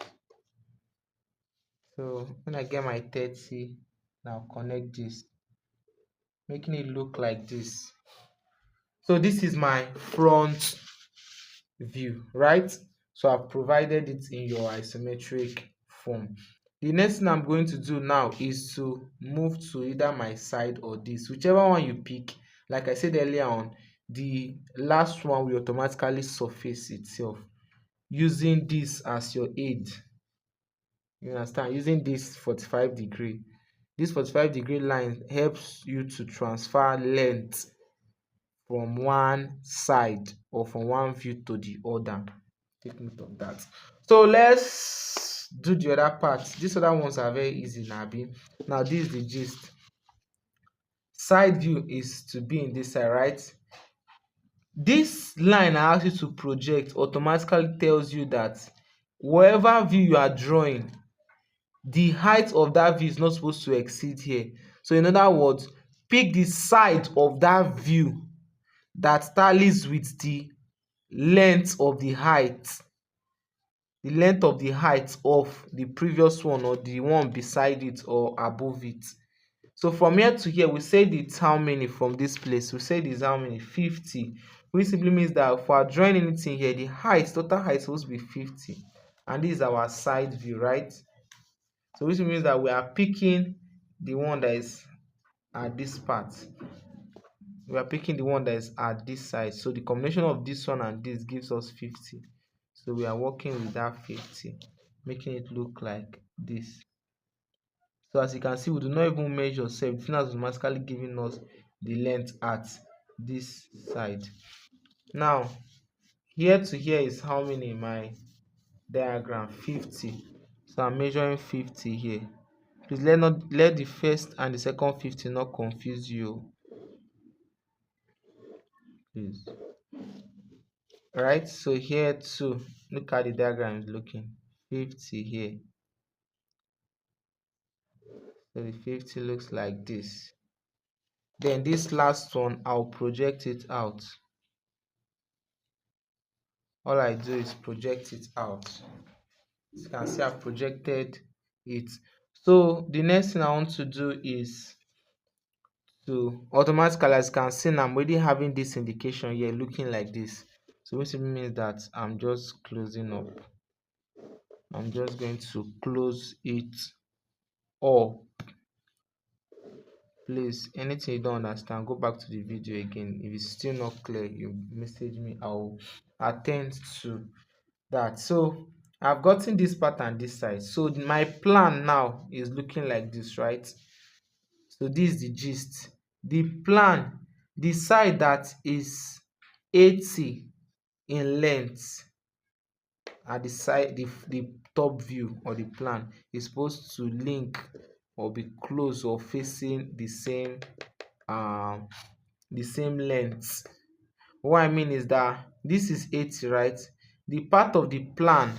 Speaker 1: So when I get my 30, now connect this, making it look like this. So this is my front view, right? So I've provided it in your isometric form. The next thing I'm going to do now is to move to either my side or this, whichever one you pick. Like I said earlier on, the last one will automatically surface itself using this as your aid. You understand? Using this 45-degree. This 45-degree line helps you to transfer length from one side or from one view to the other. Take note of that. So let's do the other part. These other ones are very easy, Nabi. Now this is the gist. Side view is to be in this side, right? This line I ask you to project automatically tells you that whatever view you are drawing, the height of that view is not supposed to exceed here. So in other words, pick the side of that view that tallies with the length of the height, of the previous one or the one beside it or above it. So from here to here, we said it's how many from this place? We said it's how many? 50. Which simply means that for drawing anything here, the height, total height is supposed to be 50. And this is our side view, right? So which means that we are picking the one that is at this part. We are picking the one that is at this side. So the combination of this one and this gives us 50. So we are working with that 50, making it look like this. So as you can see, we do not even measure self. The thing is automatically giving us the length at this side. Now, here to here is how many in my diagram? 50. So I'm measuring 50 here. Please let the first and the second 50 not confuse you. Please. Right? So here too, look at the diagram is looking. 50 here. So the 50 looks like this. Then this last one, I'll project it out. All I do is project it out. As you can see, I've projected it. So the next thing I want to do is to automatically, as you can see now, I'm already having this indication here looking like this. So which means that I'm just closing up. I'm just going to close it all. Please, anything you don't understand, go back to the video again. If it's still not clear, you message me. I'll attend to that. So I've gotten this pattern this side. So my plan now is looking like this, right? So this is the gist. The plan, the side that is 80 in length at the side, the top view or the plan is supposed to link or be close or facing um the same length. What I mean is that this is 80, right? The part of the plan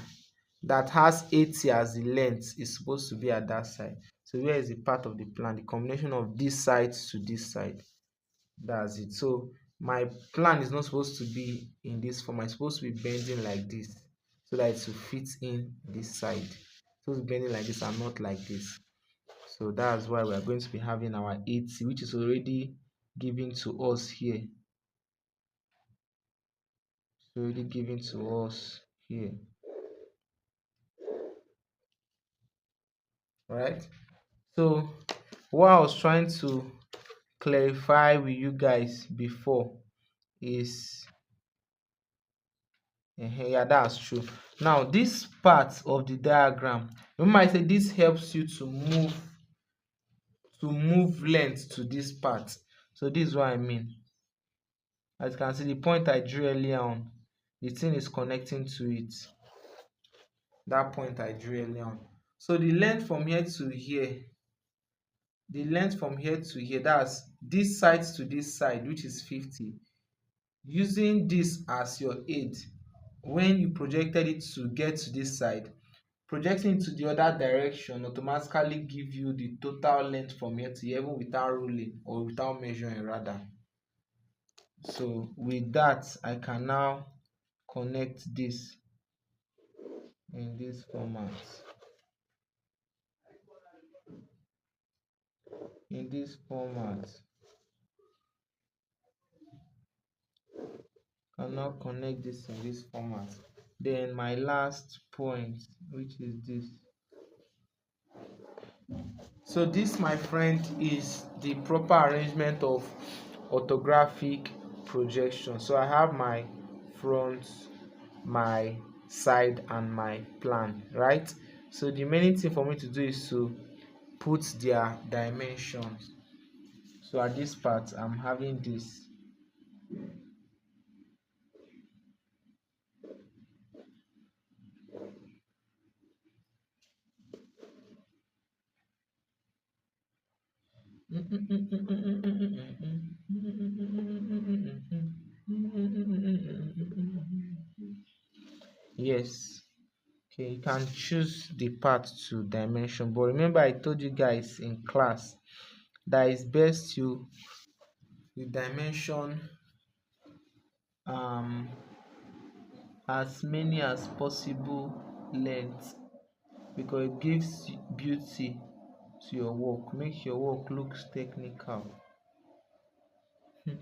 Speaker 1: that has 80 as the length is supposed to be at that side. So where is the part of the plan? The combination of this side to this side. That's it. So my plan is not supposed to be in this form. It's supposed to be bending like this so that it will fit in this side. So it's bending like this and not like this. So that's why we are going to be having our 80, which is already given to us here. It's already given to us here. Right? So what I was trying to clarify with you guys before is yeah, that's true. Now this part of the diagram, remember I said this helps you to move length to this part. So this is what I mean. As you can see, the point I drew earlier on, the thing is connecting to it. That point I drew earlier on. So the length from here to here, that's this side to this side, which is 50. Using this as your aid, when you projected it to get to this side, projecting to the other direction automatically give you the total length from here to here, even without ruling or without measuring rather. So with that, I can now connect this in this format. In this format, can now connect this in this format. Then my last point, which is this. So this, my friend, is the proper arrangement of orthographic projection. So I have my front, my side, and my plan, right? So the main thing for me to do is to put their dimensions. So at this part, I'm having this. Yes. Okay, you can choose the part to dimension, but remember I told you guys in class that it's best you dimension as many as possible length, because it gives beauty to your work, makes your work looks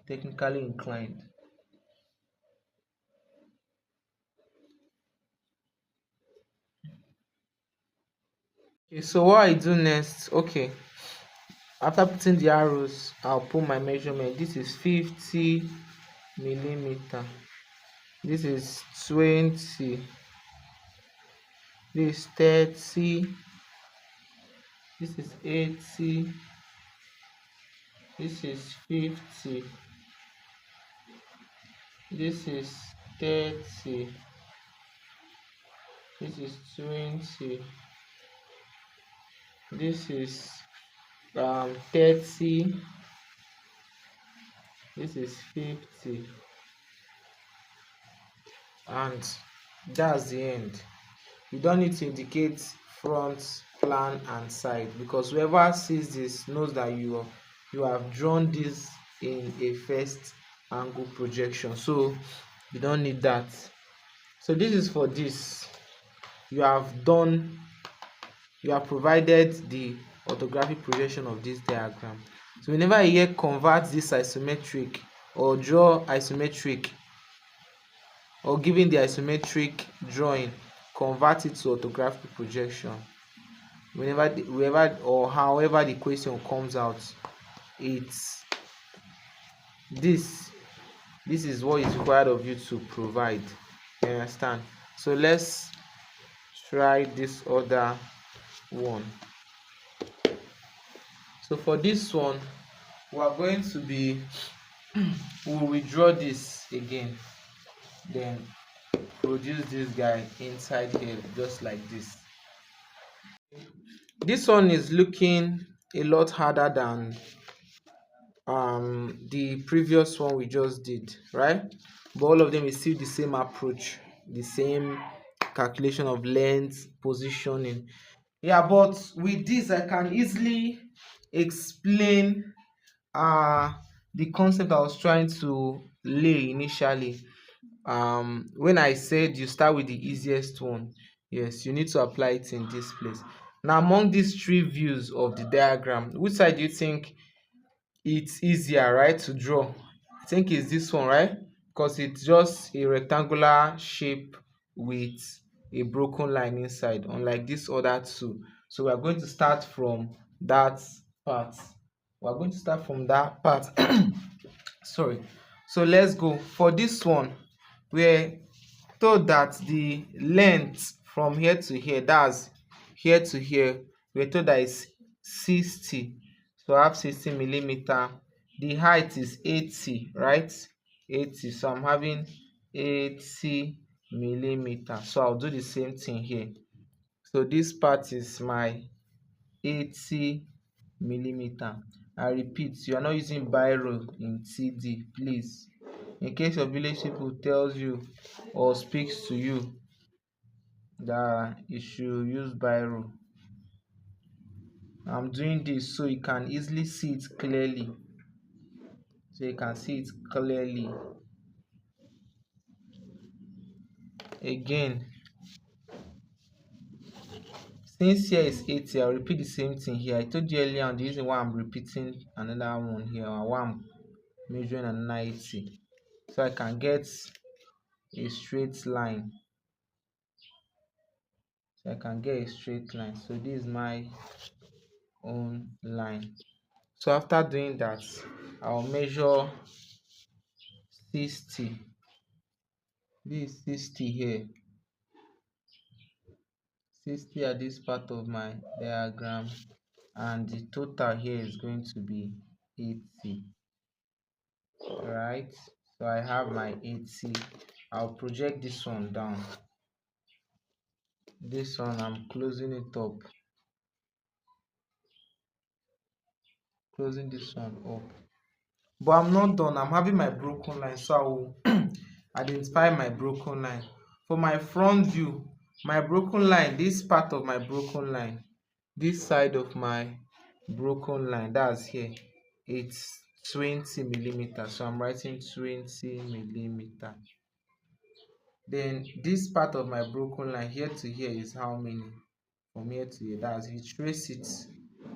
Speaker 1: technically inclined. Okay, so what I do next, okay, after putting the arrows, I'll put my measurement. This is 50 millimeter, this is 20, this is 30, this is 80, this is 50, this is 30, this is 20, this is 30, this is 50, and that's the end. You don't need to indicate front, plan, and side, because whoever sees this knows that you have drawn this in a first angle projection, so you don't need that. So this is for this. You have done you are provided the orthographic projection of this diagram. So whenever you hear convert this isometric or draw isometric or giving the isometric drawing, convert it to orthographic projection. Whenever or however the question comes out, it's this this is what is required of you to provide. You understand? So let's try this other one. So for this one, we are going to be we'll withdraw this again, then produce this guy inside here just like this. This one is looking a lot harder than the previous one we just did, right? But all of them is still the same approach, the same calculation of length, positioning. Yeah, but with this I can easily explain uh the concept I was trying to lay initially. When I said you start with the easiest one, yes, you need to apply it in this place. Now among these three views of the diagram, which side do you think it's easier, right, to draw? I think it's this one, right? Because it's just a rectangular shape with a broken line inside, unlike this other two. So we are going to start from that part. We are going to start from that part. Sorry. So let's go. For this one, we're told that the length from here to here, that's here to here, we're told that it's 60. So I have 60 millimeter. The height is 80, right? 80. So I'm having 80 millimeter. So I'll do the same thing here. So this part is my 80 millimeter. I repeat, you are not using biro in TD, please. In case your village people tells you or speaks to you that you should use biro, I'm doing this so you can easily see it clearly. So you can see it clearly. Again, since here is 80, I'll repeat the same thing here. I told you earlier on the reason why I'm repeating another one here, or why I'm measuring another 80. So I can get a straight line. So I can get a straight line. So this is my own line. So after doing that, I'll measure 60. This is 60 here. 60 at this part of my diagram, and the total here is going to be 80. Right? So I have my 80. I'll project this one down. This one, I'm closing it up. Closing this one up. But I'm not done. I'm having my broken line, so I will identify my broken line. For my front view, my broken line, this part of my broken line, this side of my broken line, that's here, it's 20 millimeter. So I'm writing 20 millimeter. Then this part of my broken line here to here is how many? From here to here, that's, if you trace it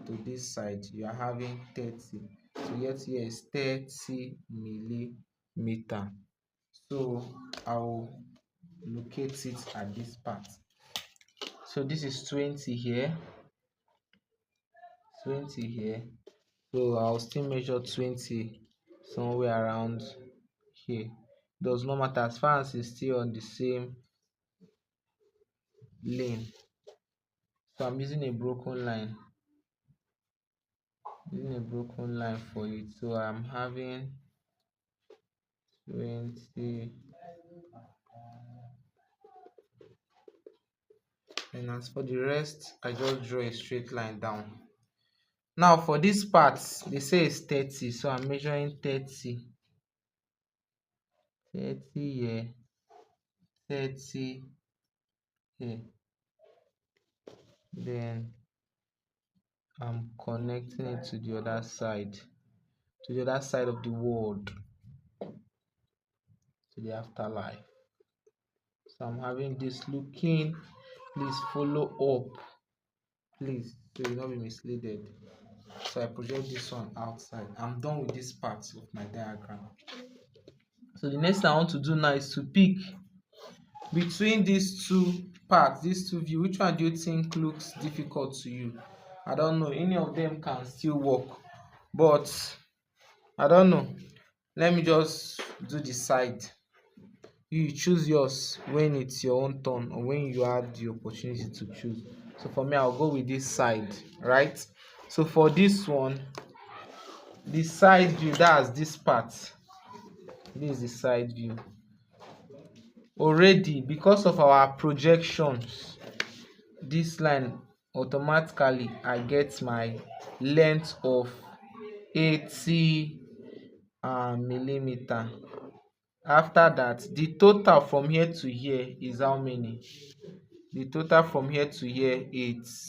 Speaker 1: to this side, you are having 30. So here to here is 30 millimeter. So I'll locate it at this part. So this is 20 here, 20 here. So I'll still measure 20 somewhere around here. Does not matter as far as it's still on the same lane. So I'm using a broken line. Using a broken line for it. So I'm having 20. And as for the rest, I just draw a straight line down. Now for this part, they say it's 30, so I'm measuring 30. 30 here, 30 here. Then I'm connecting it to the other side, of the world, to the afterlife. So I'm having this looking, please follow up. please, so you not be misleaded. So I project this one outside. I'm done with this part of my diagram. So the next thing I want to do now is to pick between these two parts, these two views. Which one do you think looks difficult to you? I don't know. Any of them can still work, but I don't know. Let me just do the side. You choose yours when it's your own turn or when you have the opportunity to choose. So for me, I'll go with this side, right? So for this one, the side view, that's this part. This is the side view. Already, because of our projections, this line automatically I get my length of 80 millimeter. After that, the total from here to here is how many? The total from here to here is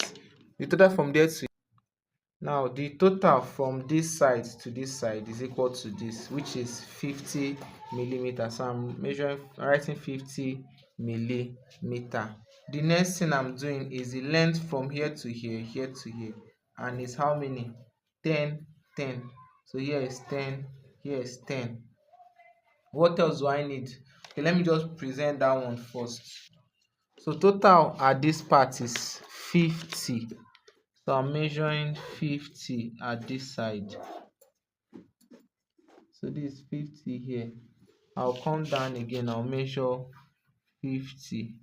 Speaker 1: the total from there to now the total from this side to this side is equal to this, which is 50 millimeter. So I'm measuring, writing 50 millimeter. The next thing I'm doing is the length from here to here, here to here, and it's how many? 10, 10. So here is 10, here is 10. What else do I need? Okay, let me just present that one first. So total at this part is 50. So I'm measuring 50 at this side. So this is 50 here. I'll come down again, I'll measure 50.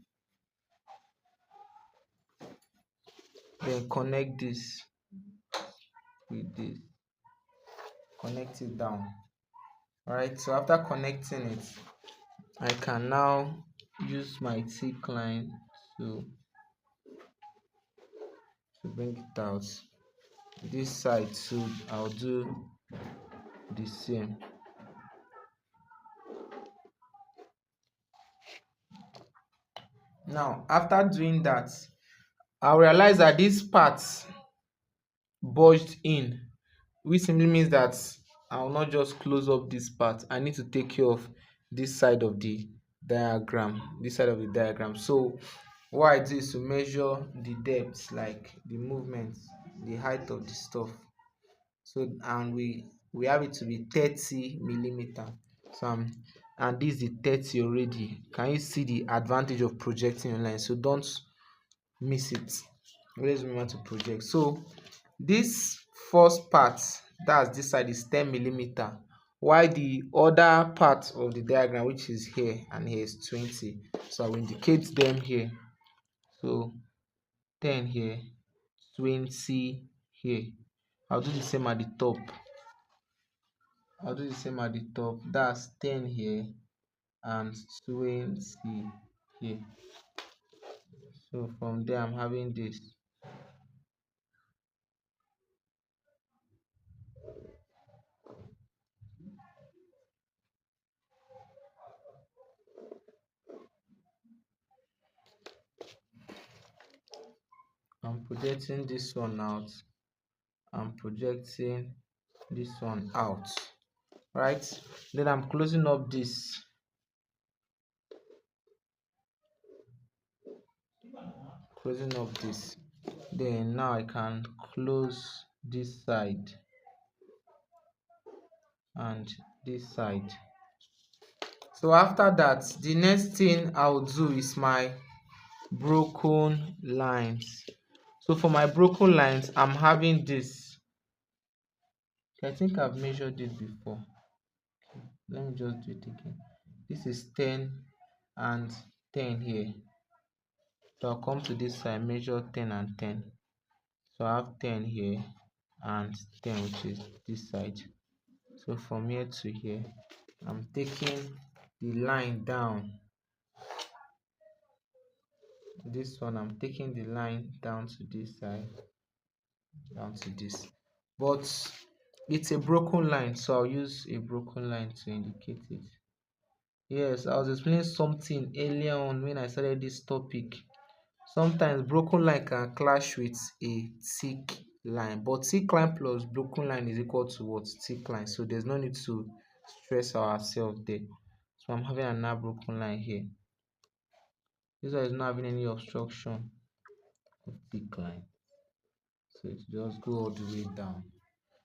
Speaker 1: Then connect this with this. Connect it down. Alright, so after connecting it, I can now use my thick line to bring it out. This side too, I'll do the same. Now, after doing that, I realize that this part bulged in, which simply means that I will not just close up this part. I need to take care of this side of the diagram, this side of the diagram. So what I do is to measure the depth, like the movement, the height of the stuff. So and we have it to be 30 millimeter. So and this is the 30 already. Can you see the advantage of projecting online? So don't miss it. Always remember to project. So this first part, that's this side, is 10 millimeter, while the other part of the diagram, which is here and here, is 20. So I will indicate them here. So 10 here, 20 here. I'll do the same at the top. That's 10 here and 20 here. So from there, I'm having this. I'm projecting this one out. I'm projecting this one out. Right? Then I'm closing up this. Then now I can close this side and this side. So after that, the next thing I'll do is my broken lines. So for my broken lines, I'm having this. I think I've measured it before. Let me just do it again. This is 10 and 10 here. So I'll come to this side, measure 10 and 10. So I have 10 here and 10, which is this side. So from here to here, I'm taking the line down. This one, I'm taking the line down to this side, down to this. But it's a broken line, so I'll use a broken line to indicate it. Yes, I was explaining something earlier on when I started this topic. Sometimes broken line can clash with a thick line, but thick line plus broken line is equal to what? Thick line. So there's no need to stress ourselves there. So I'm having another broken line here. This one is not having any obstruction of thick line. So it just go all the way down.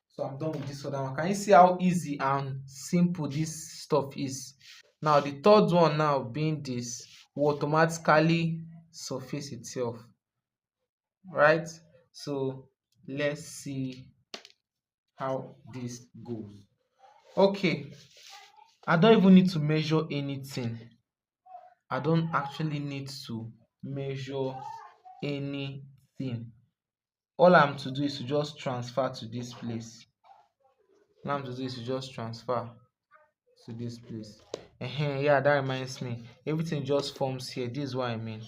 Speaker 1: So I'm done with this other one. Can you see how easy and simple this stuff is? Now the third one now being this will automatically surface itself, right? So let's see how this goes. Okay, I don't even need to measure anything. I don't actually need to measure anything. All I'm to do is to just transfer to this place. All I'm to do is to just transfer to this place. Yeah, that reminds me. Everything just forms here. This is what I mean.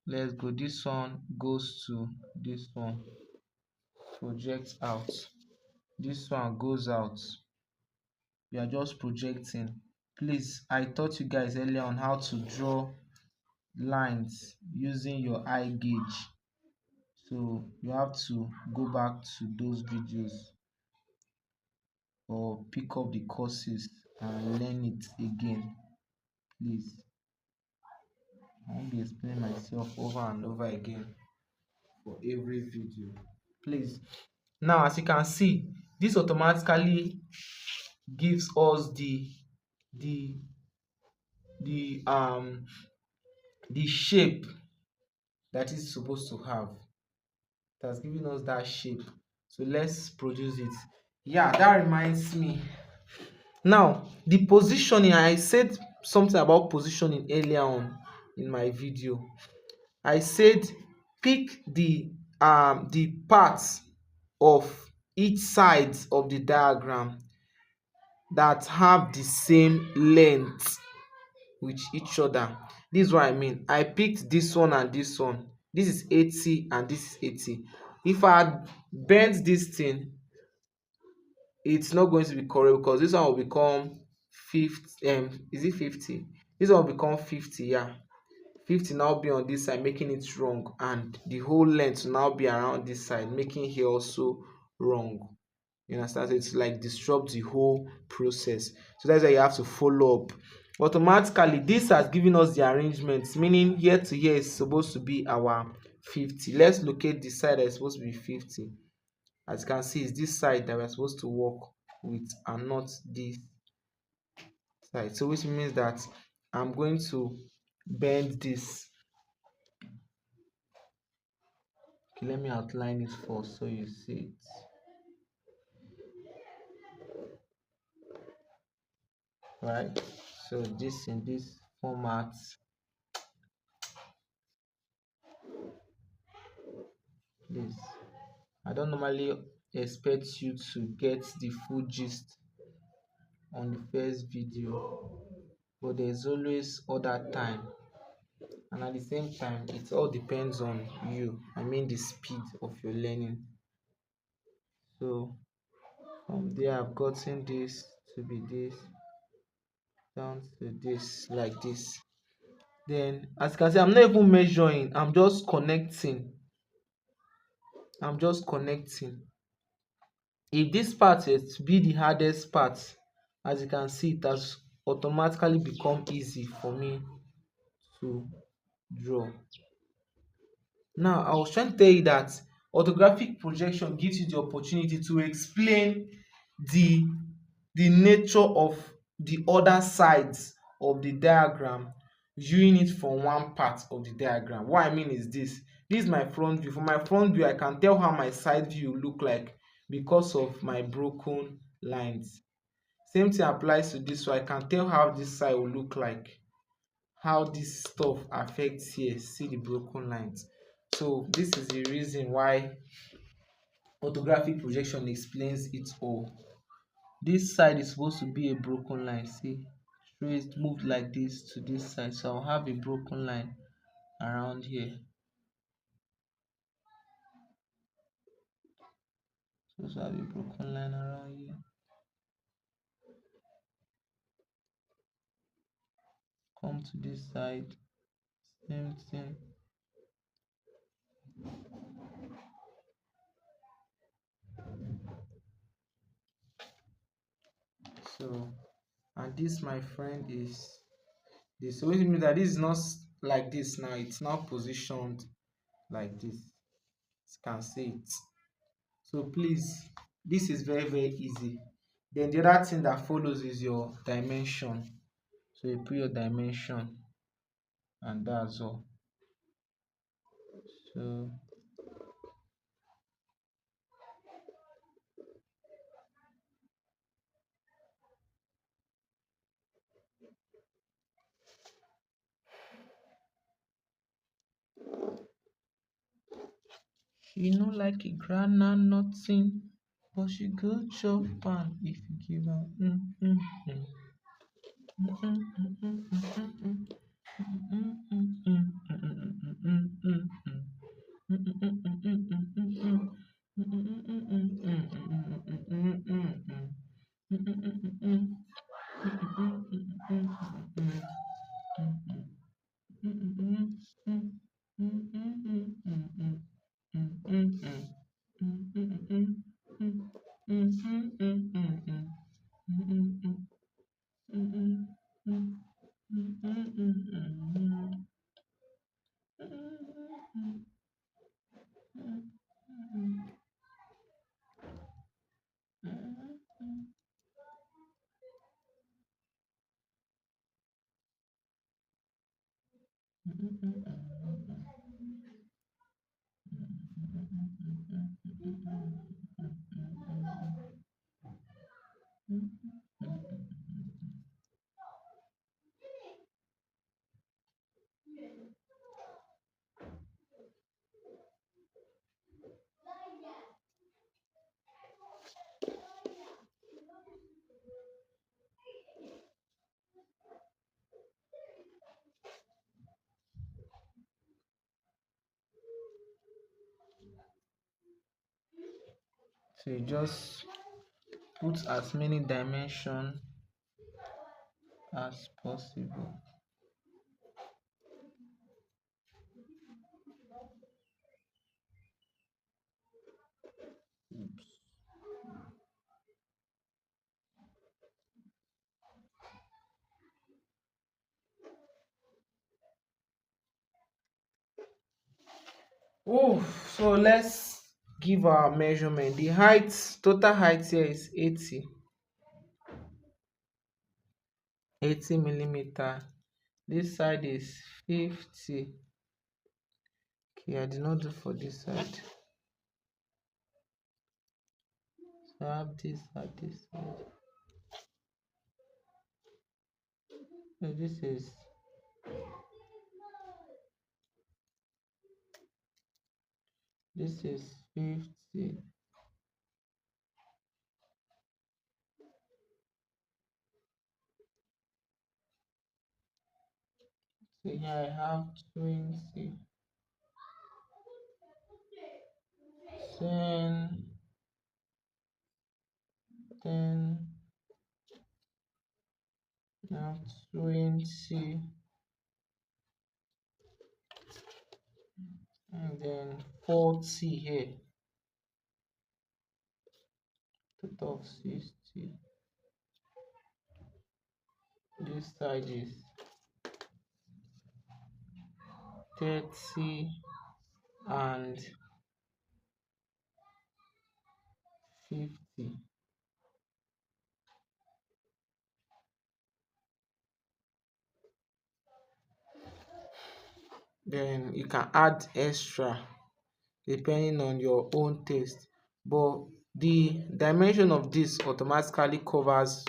Speaker 1: Let's go. This one goes to this one. Project out. This one goes out. You are just projecting. Please, I taught you guys earlier on how to draw lines using your eye gauge. So you have to go back to those videos or pick up the courses and learn it again. Please, I won't be explaining myself over and over again for every video. Please. Now, as you can see, this automatically gives us the the um the shape that is supposed to have. It has given us that shape. So let's produce it. Yeah, that reminds me. Now, the positioning, I said something about positioning earlier on in my video. I said pick the parts of each side of the diagram that have the same length with each other. This is what I mean. I picked this one and this one. This is 80 and this is 80. If I had bent this thing, it's not going to be correct because this one will become 50. Is it 50? This one will become 50. Yeah, 50 now be on this side, making it wrong, and the whole length will now be around this side, making here also wrong. You understand? So it's like disrupt the whole process. So that's why you have to follow up. Automatically, this has given us the arrangements, meaning here to here is supposed to be our 50. Let's locate the side that is supposed to be 50. As you can see, it's this side that we're supposed to work with and not this side. So which means that I'm going to bend this. Okay, let me outline it first so you see it. Right? So this in this format. Please, I don't normally expect you to get the full gist on the first video, but there's always other time, and at the same time it all depends on you. I mean the speed of your learning. So from there I've gotten this to be this down to this like this. Then as you can see, I'm not even measuring, I'm just connecting. If this part is to be the hardest part, as you can see, it has automatically become easy for me to draw. Now, I was trying to tell you that orthographic projection gives you the opportunity to explain the the nature of the other sides of the diagram, viewing it from one part of the diagram. What I mean is this. This is my front view. For my front view, I can tell how my side view look like because of my broken lines. Same thing applies to this, so I can tell how this side will look like, how this stuff affects here. See the broken lines. So this is the reason why orthographic projection explains it all. This side is supposed to be a broken line. See, straight moved like this to this side, so I'll have a broken line around here. So I'll have a broken line around here. Come to this side, same thing. So, and this, my friend, is this. So which means that this is not like this now. It's now positioned like this. You can see it. So please, this is very, very easy. Then the other thing that follows is your dimension. So you put your dimension and that's all. So she no like a grana nothing, but she go chop pan if you give her. So you just put as many dimensions as possible. Oh, so let's give our measurement. The height, total height here is 80 millimeter. This side is 50. Okay, I did not do for this side. So I have this at this side. So this is 50. So here I have 20, 10, 10, now 20, and then 40 here, total of 60. This side is 30 and 50. Then you can add extra depending on your own taste, but the dimension of this automatically covers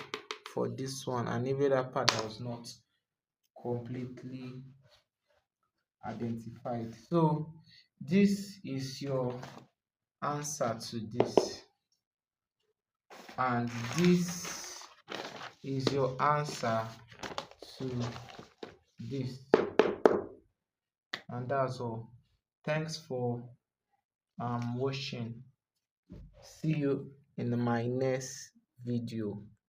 Speaker 1: for this one and even that part that was not completely identified. So this is your answer to this, and this is your answer to this, and that's all. Thanks for watching. See you in my next video.